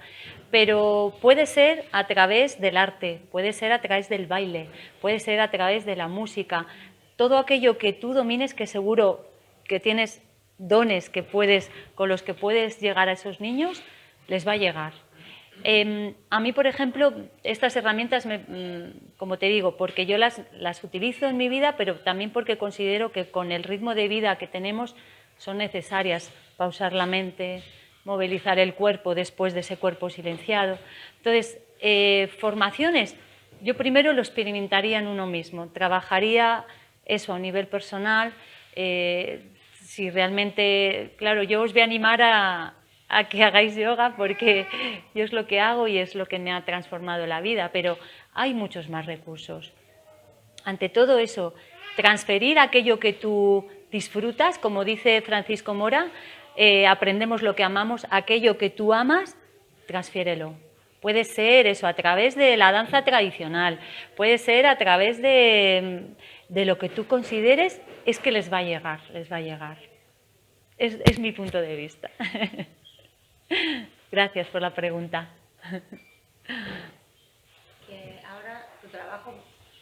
pero puede ser a través del arte, puede ser a través del baile, puede ser a través de la música, todo aquello que tú domines, que seguro que tienes dones con los que puedes llegar a esos niños, les va a llegar. A mí, por ejemplo, estas herramientas, como te digo, porque yo las utilizo en mi vida, pero también porque considero que con el ritmo de vida que tenemos son necesarias. Pausar la mente, movilizar el cuerpo después de ese cuerpo silenciado. Entonces, formaciones, yo primero lo experimentaría en uno mismo, trabajaría eso a nivel personal. Si realmente, claro, yo os voy a animar a que hagáis yoga porque yo es lo que hago y es lo que me ha transformado la vida, pero hay muchos más recursos. Ante todo eso, transferir aquello que tú disfrutas, como dice Francisco Mora, aprendemos lo que amamos, aquello que tú amas, transfiérelo. Puede ser eso a través de la danza tradicional, puede ser a través de lo que tú consideres, es que les va a llegar, les va a llegar. Es mi punto de vista. Gracias por la pregunta. Que ahora tu trabajo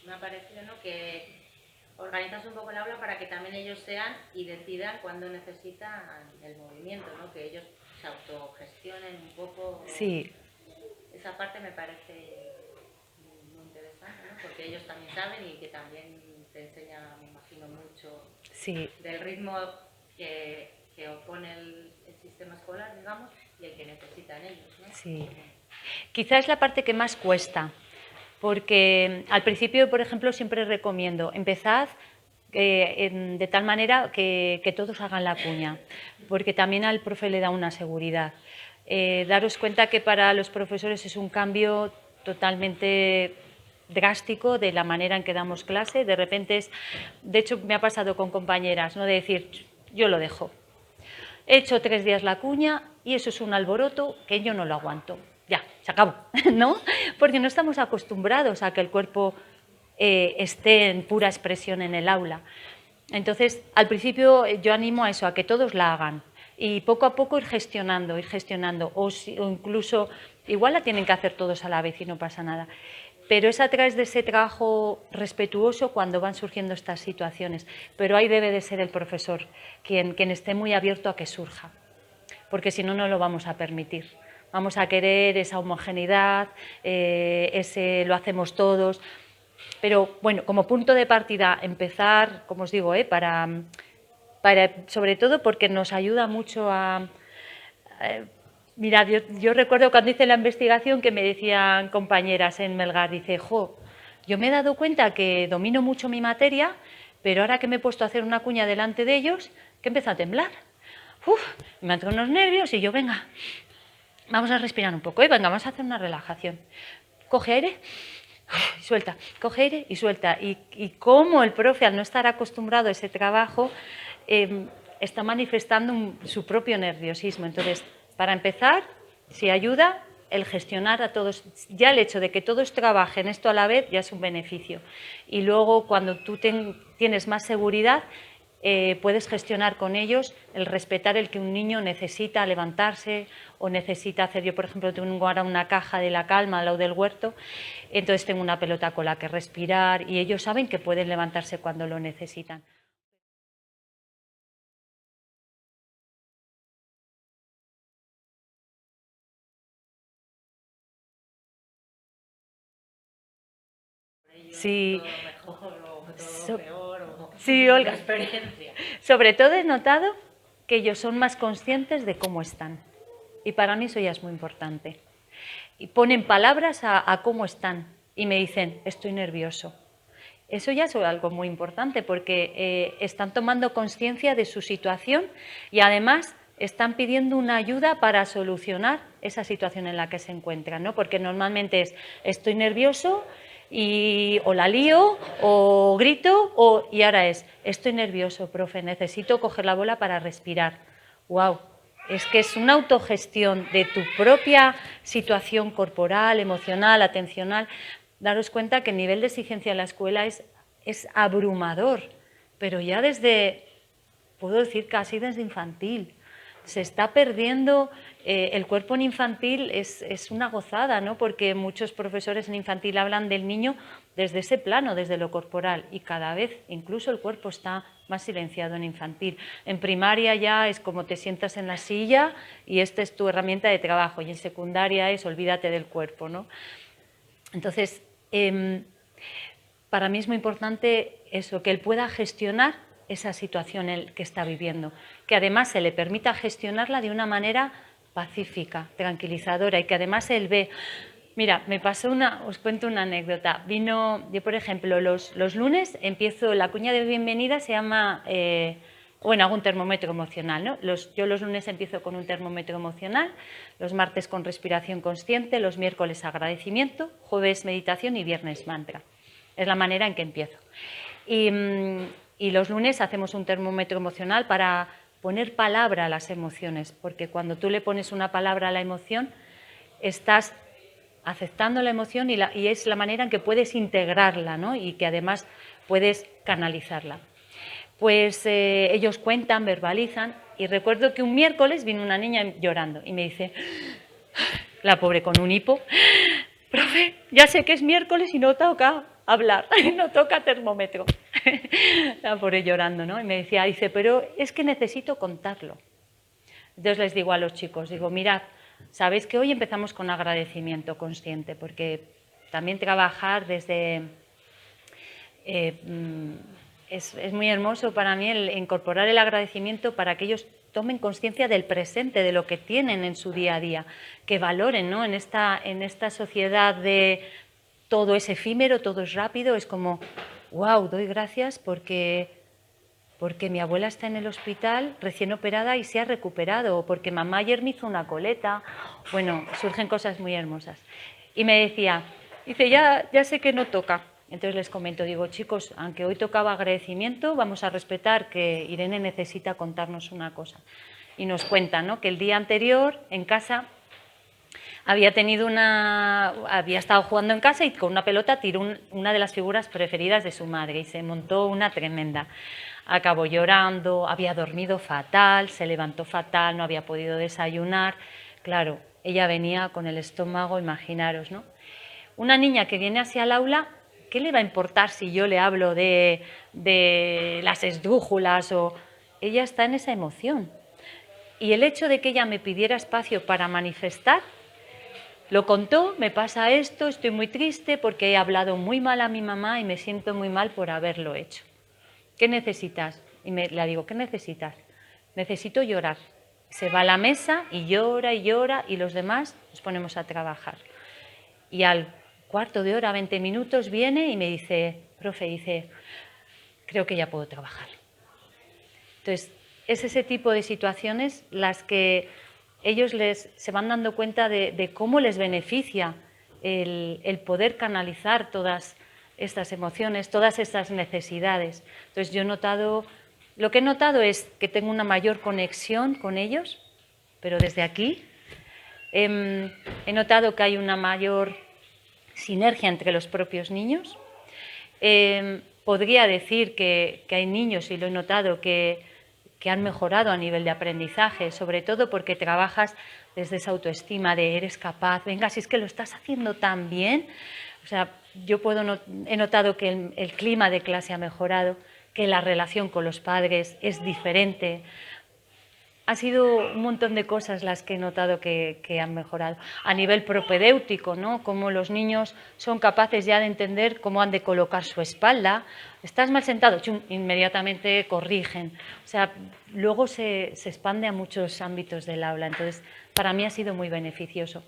me ha parecido, ¿no?, que organizas un poco el aula para que también ellos sean y decidan cuándo necesitan el movimiento, ¿no?, que ellos se autogestionen un poco. Sí. Esa parte me parece muy interesante, ¿no?, porque ellos también saben y que también te enseña, me imagino, mucho Sí. del ritmo que opone el sistema escolar, digamos, y el que necesitan ellos, ¿no? Sí. Quizás es la parte que más cuesta, porque al principio, por ejemplo, siempre recomiendo, empezad de tal manera que todos hagan la cuña, porque también al profe le da una seguridad. Daros cuenta que para los profesores es un cambio totalmente drástico de la manera en que damos clase. De repente de hecho me ha pasado con compañeras, ¿no?, de decir, yo lo dejo. He hecho 3 días la cuña y eso es un alboroto que yo no lo aguanto. Ya, se acabó, ¿no? Porque no estamos acostumbrados a que el cuerpo esté en pura expresión en el aula. Entonces, al principio yo animo a eso, a que todos la hagan y poco a poco ir gestionando, o incluso, igual la tienen que hacer todos a la vez y no pasa nada. Pero es a través de ese trabajo respetuoso cuando van surgiendo estas situaciones. Pero ahí debe de ser el profesor quien esté muy abierto a que surja, porque si no, no lo vamos a permitir. Vamos a querer esa homogeneidad, ese lo hacemos todos. Pero bueno, como punto de partida, empezar, como os digo, sobre todo porque nos ayuda mucho a... Mirad, yo recuerdo cuando hice la investigación que me decían compañeras en Melgar, dice, yo me he dado cuenta que domino mucho mi materia, pero ahora que me he puesto a hacer una cuña delante de ellos, que empiezo a temblar. Me entran unos nervios y yo, venga, vamos a respirar un poco, venga, vamos a hacer una relajación. Coge aire y suelta, coge aire y suelta. Y cómo el profe, al no estar acostumbrado a ese trabajo, está manifestando su propio nerviosismo. Entonces, para empezar, si ayuda, el gestionar a todos, ya el hecho de que todos trabajen esto a la vez ya es un beneficio. Y luego cuando tú tienes más seguridad, puedes gestionar con ellos el respetar el que un niño necesita levantarse o necesita hacer. Yo, por ejemplo, tengo ahora una caja de la calma al lado del huerto, entonces tengo una pelota con la que respirar y ellos saben que pueden levantarse cuando lo necesitan. Sí. Sí, Olga. Sobre todo he notado que ellos son más conscientes de cómo están. Y para mí eso ya es muy importante. Y ponen palabras a cómo están y me dicen, estoy nervioso. Eso ya es algo muy importante porque están tomando conciencia de su situación y además están pidiendo una ayuda para solucionar esa situación en la que se encuentran, ¿no? Porque normalmente es, estoy nervioso o la lío o grito y ahora es, estoy nervioso, profe, necesito coger la bola para respirar. ¡Wow! Es que es una autogestión de tu propia situación corporal, emocional, atencional. Daros cuenta que el nivel de exigencia en la escuela es abrumador, pero ya desde, puedo decir casi desde infantil. Se está perdiendo, el cuerpo en infantil es una gozada, ¿no? Porque muchos profesores en infantil hablan del niño desde ese plano, desde lo corporal, y cada vez incluso el cuerpo está más silenciado en infantil. En primaria ya es como te sientas en la silla y esta es tu herramienta de trabajo, y en secundaria es olvídate del cuerpo, ¿no? Entonces, para mí es muy importante eso, que él pueda gestionar esa situación que está viviendo, que además se le permita gestionarla de una manera pacífica, tranquilizadora y que además él ve. Mira, me pasó os cuento una anécdota. Yo por ejemplo, los lunes empiezo, la cuña de bienvenida se llama, hago un termómetro emocional, ¿no? Yo los lunes empiezo con un termómetro emocional, los martes con respiración consciente, los miércoles agradecimiento, jueves meditación y viernes mantra. Es la manera en que empiezo. Y los lunes hacemos un termómetro emocional para poner palabra a las emociones, porque cuando tú le pones una palabra a la emoción, estás aceptando la emoción y es la manera en que puedes integrarla, ¿no? Y que además puedes canalizarla. Pues ellos cuentan, verbalizan, y recuerdo que un miércoles vino una niña llorando y me dice, la pobre con un hipo, profe, ya sé que es miércoles y no toca hablar, no toca termómetro. La pobre llorando, ¿no? Y me decía, pero es que necesito contarlo. Entonces les digo a los chicos, mirad, sabéis que hoy empezamos con agradecimiento consciente, porque también trabajar desde... es muy hermoso para mí el incorporar el agradecimiento para que ellos tomen conciencia del presente, de lo que tienen en su día a día, que valoren, ¿no? En esta sociedad de todo es efímero, todo es rápido, es como, wow, doy gracias porque mi abuela está en el hospital recién operada y se ha recuperado, o porque mamá ayer me hizo una coleta. Bueno, surgen cosas muy hermosas. Y me decía, ya sé que no toca. Entonces les comento, digo, chicos, aunque hoy tocaba agradecimiento, vamos a respetar que Irene necesita contarnos una cosa. Y nos cuenta, ¿no?, que el día anterior en casa había estado jugando en casa y con una pelota tiró una de las figuras preferidas de su madre y se montó una tremenda. Acabó llorando, había dormido fatal, se levantó fatal, no había podido desayunar. Claro, ella venía con el estómago, imaginaros, ¿no? Una niña que viene hacia el aula, ¿qué le va a importar si yo le hablo de las esdrújulas? Ella está en esa emoción. Y el hecho de que ella me pidiera espacio para manifestar, lo contó, me pasa esto, estoy muy triste porque he hablado muy mal a mi mamá y me siento muy mal por haberlo hecho. ¿Qué necesitas? Y le digo, ¿qué necesitas? Necesito llorar. Se va a la mesa y llora y los demás nos ponemos a trabajar. Y al cuarto de hora, 20 minutos, viene y me dice, profe, creo que ya puedo trabajar. Entonces, es ese tipo de situaciones las que ellos se van dando cuenta de cómo les beneficia el poder canalizar todas estas emociones, todas estas necesidades. Entonces lo que he notado es que tengo una mayor conexión con ellos, pero desde aquí, He notado que hay una mayor sinergia entre los propios niños. Podría decir que hay niños, y lo he notado, que han mejorado a nivel de aprendizaje, sobre todo porque trabajas desde esa autoestima de eres capaz, venga, si es que lo estás haciendo tan bien. O sea, he notado que el clima de clase ha mejorado, que la relación con los padres es diferente. Ha sido un montón de cosas las que he notado que han mejorado. A nivel propedéutico, ¿no? Cómo los niños son capaces ya de entender cómo han de colocar su espalda. Estás mal sentado, chum, inmediatamente corrigen. O sea, luego se expande a muchos ámbitos del aula. Entonces, para mí ha sido muy beneficioso.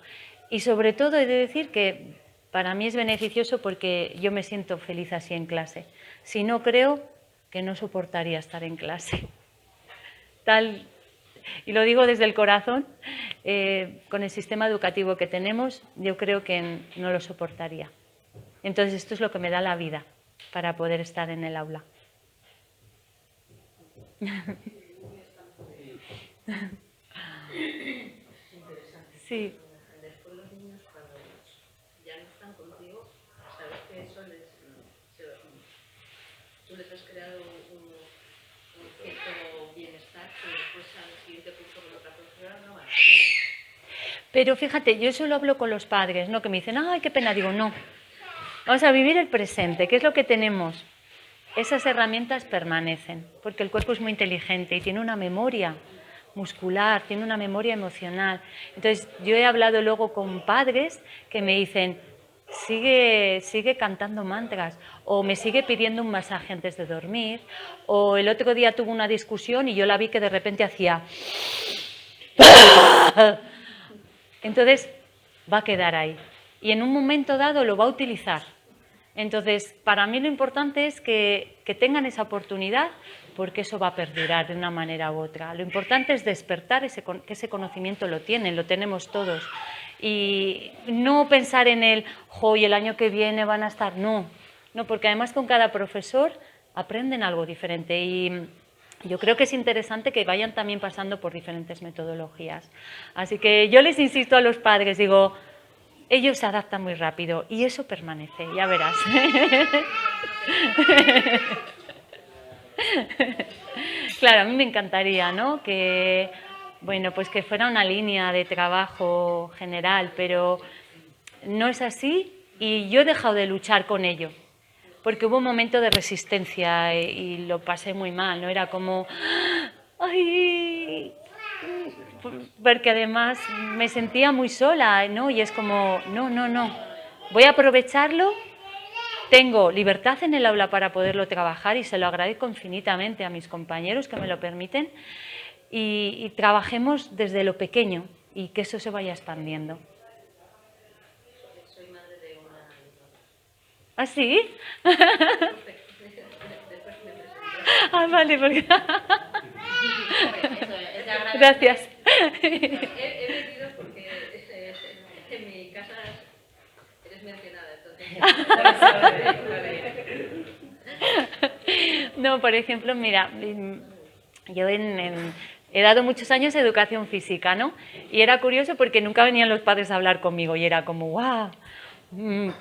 Y sobre todo he de decir que para mí es beneficioso porque yo me siento feliz así en clase. Si no, creo que no soportaría estar en clase. Y lo digo desde el corazón, con el sistema educativo que tenemos, yo creo que no lo soportaría. Entonces, esto es lo que me da la vida para poder estar en el aula. Sí. Después los niños, cuando ya no están contigo, sabes que tú les has creado un cierto bienestar que después al siguiente curso con otra profesora no van a tener. Pero fíjate, yo solo hablo con los padres, ¿no? Que me dicen, ay, qué pena. Digo, no. Vamos a vivir el presente, ¿qué es lo que tenemos? Esas herramientas permanecen, porque el cuerpo es muy inteligente y tiene una memoria muscular, tiene una memoria emocional. Entonces, yo he hablado luego con padres que me dicen, sigue cantando mantras, o me sigue pidiendo un masaje antes de dormir, o el otro día tuvo una discusión y yo la vi que de repente hacía... Entonces, va a quedar ahí. Y en un momento dado lo va a utilizar. Entonces, para mí lo importante es que tengan esa oportunidad, porque eso va a perdurar de una manera u otra. Lo importante es despertar que ese conocimiento lo tienen, lo tenemos todos. Y no pensar en y el año que viene van a estar, no, porque además con cada profesor aprenden algo diferente y yo creo que es interesante que vayan también pasando por diferentes metodologías. Así que yo les insisto a los padres, digo, ellos se adaptan muy rápido y eso permanece, ya verás. Claro, a mí me encantaría, ¿no? Que fuera una línea de trabajo general, pero no es así y yo he dejado de luchar con ello, porque hubo un momento de resistencia y lo pasé muy mal, ¿no? Era como, ¡ay! Porque además me sentía muy sola, ¿no? Y es como, no, voy a aprovecharlo, tengo libertad en el aula para poderlo trabajar y se lo agradezco infinitamente a mis compañeros que me lo permiten y trabajemos desde lo pequeño y que eso se vaya expandiendo. Soy madre de una... ¿Ah, sí? Después me presenté. Ah, vale, porque... Gracias. He venido porque en mi casa eres mencionada, entonces... No, por ejemplo, mira, yo he dado muchos años educación física, ¿no? Y era curioso porque nunca venían los padres a hablar conmigo y era como, ¡guau!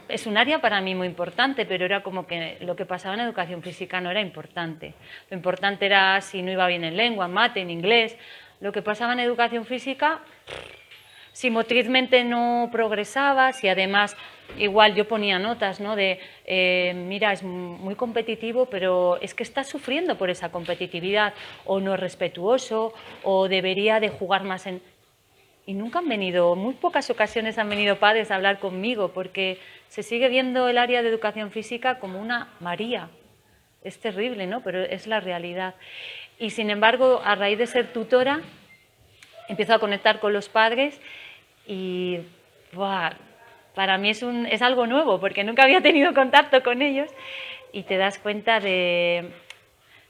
Es un área para mí muy importante, pero era como que lo que pasaba en educación física no era importante. Lo importante era si no iba bien en lengua, en mate, en inglés. Lo que pasaba en educación física, si motrizmente no progresaba, si además, igual yo ponía notas, ¿no? De, mira, es muy competitivo, pero es que está sufriendo por esa competitividad, o no es respetuoso, o debería de jugar más en... Y nunca han venido, muy pocas ocasiones han venido padres a hablar conmigo, porque se sigue viendo el área de educación física como una María. Es terrible, ¿no? Pero es la realidad. Y sin embargo, a raíz de ser tutora, empiezo a conectar con los padres y ¡buah! Para mí es algo nuevo, porque nunca había tenido contacto con ellos y te das cuenta de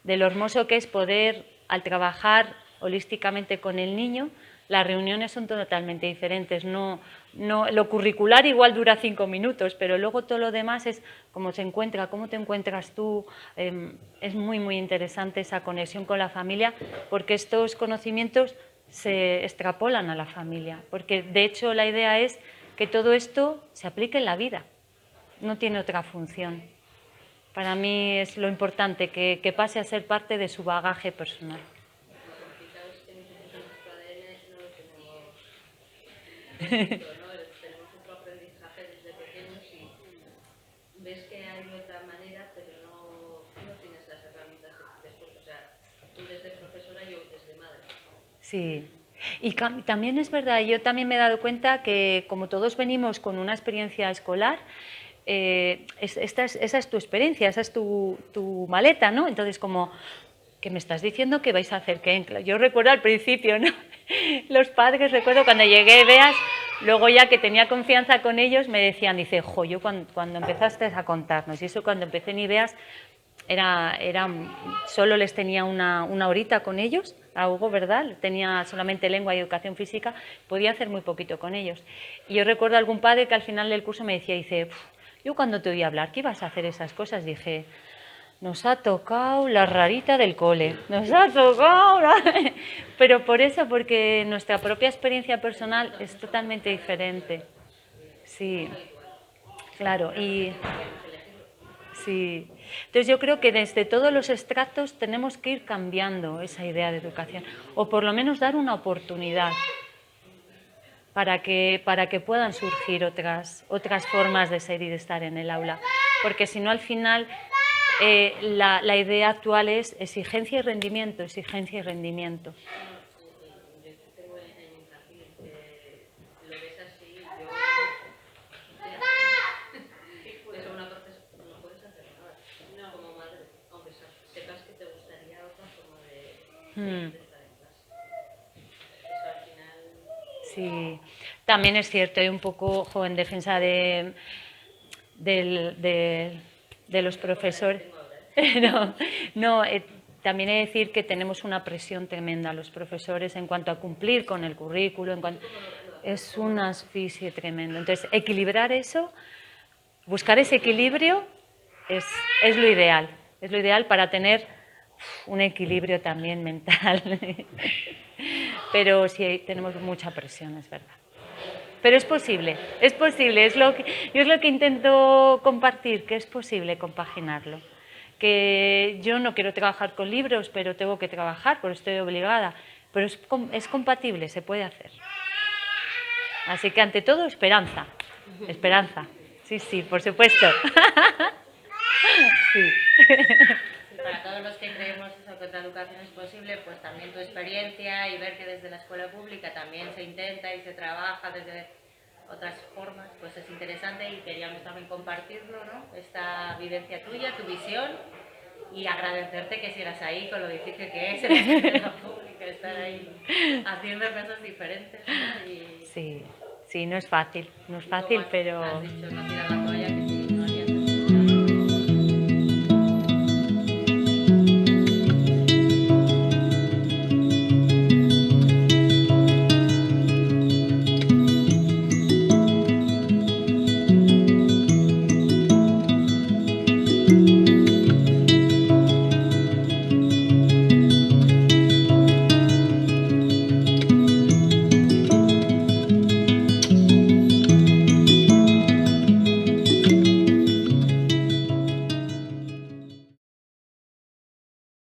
lo hermoso que es poder, al trabajar holísticamente con el niño, las reuniones son totalmente diferentes. Lo curricular igual dura 5 minutos, pero luego todo lo demás es cómo se encuentra, cómo te encuentras tú. Es muy, muy interesante esa conexión con la familia, porque estos conocimientos se extrapolan a la familia, porque de hecho la idea es que todo esto se aplique en la vida, no tiene otra función. Para mí es lo importante, que pase a ser parte de su bagaje personal. Quizás que nosotros en nuestro ADN no lo tenemos, ¿no? Tenemos otro aprendizaje desde pequeños y ves que hay otra manera, pero no tienes las herramientas después. O sea, tú desde profesora y yo desde madre. Sí, y también es verdad, yo también me he dado cuenta que como todos venimos con una experiencia escolar, esa es tu experiencia, esa es tu maleta, ¿no? Entonces, como, ¿qué me estás diciendo que vais a hacer? Yo recuerdo al principio, ¿no? Los padres, recuerdo cuando llegué, veas, luego ya que tenía confianza con ellos, me decían, dice, jo, yo cuando empezaste a contarnos, y eso cuando empecé en Ideas, solo les tenía una horita con ellos, a Hugo, ¿verdad? Tenía solamente lengua y educación física, podía hacer muy poquito con ellos. Y yo recuerdo a algún padre que al final del curso me decía, dice, yo cuando te oí hablar, ¿qué ibas a hacer esas cosas? Dije, nos ha tocado la rarita del cole, nos ha tocado Pero por eso, porque nuestra propia experiencia personal es totalmente diferente. Sí, claro, y sí. Entonces yo creo que desde todos los estratos tenemos que ir cambiando esa idea de educación, o por lo menos dar una oportunidad para que puedan surgir otras formas de ser y de estar en el aula. Porque si no, al final, la idea actual es exigencia y rendimiento, exigencia y rendimiento. Yo tengo en infantil, lo ves así, es una profesora, no puedes hacer nada, como madre, aunque sepas que te gustaría otra forma de estar en clase. Eso al final... Sí, también es cierto, hay un poco en defensa de los profesores. También he de decir que tenemos una presión tremenda los profesores en cuanto a cumplir con el currículo, es un asfixia tremendo. Entonces, equilibrar eso, buscar ese equilibrio es lo ideal para tener un equilibrio también mental. Pero sí tenemos mucha presión, es verdad. Pero es posible, yo es lo que intento compartir, que es posible compaginarlo. Que yo no quiero trabajar con libros, pero tengo que trabajar, porque estoy obligada. Pero es compatible, se puede hacer. Así que ante todo, esperanza. Esperanza. Sí, por supuesto. Sí. Para todos los que creemos que la educación es posible, pues también tu experiencia y ver que desde la escuela pública también se intenta y se trabaja desde otras formas, pues es interesante y queríamos también compartirlo, ¿no? Esta vivencia tuya, tu visión, y agradecerte que sigas ahí con lo difícil que es en la escuela pública, estar ahí haciendo cosas diferentes, ¿no? Sí, no es fácil, pero... Has dicho, no tirar la toalla,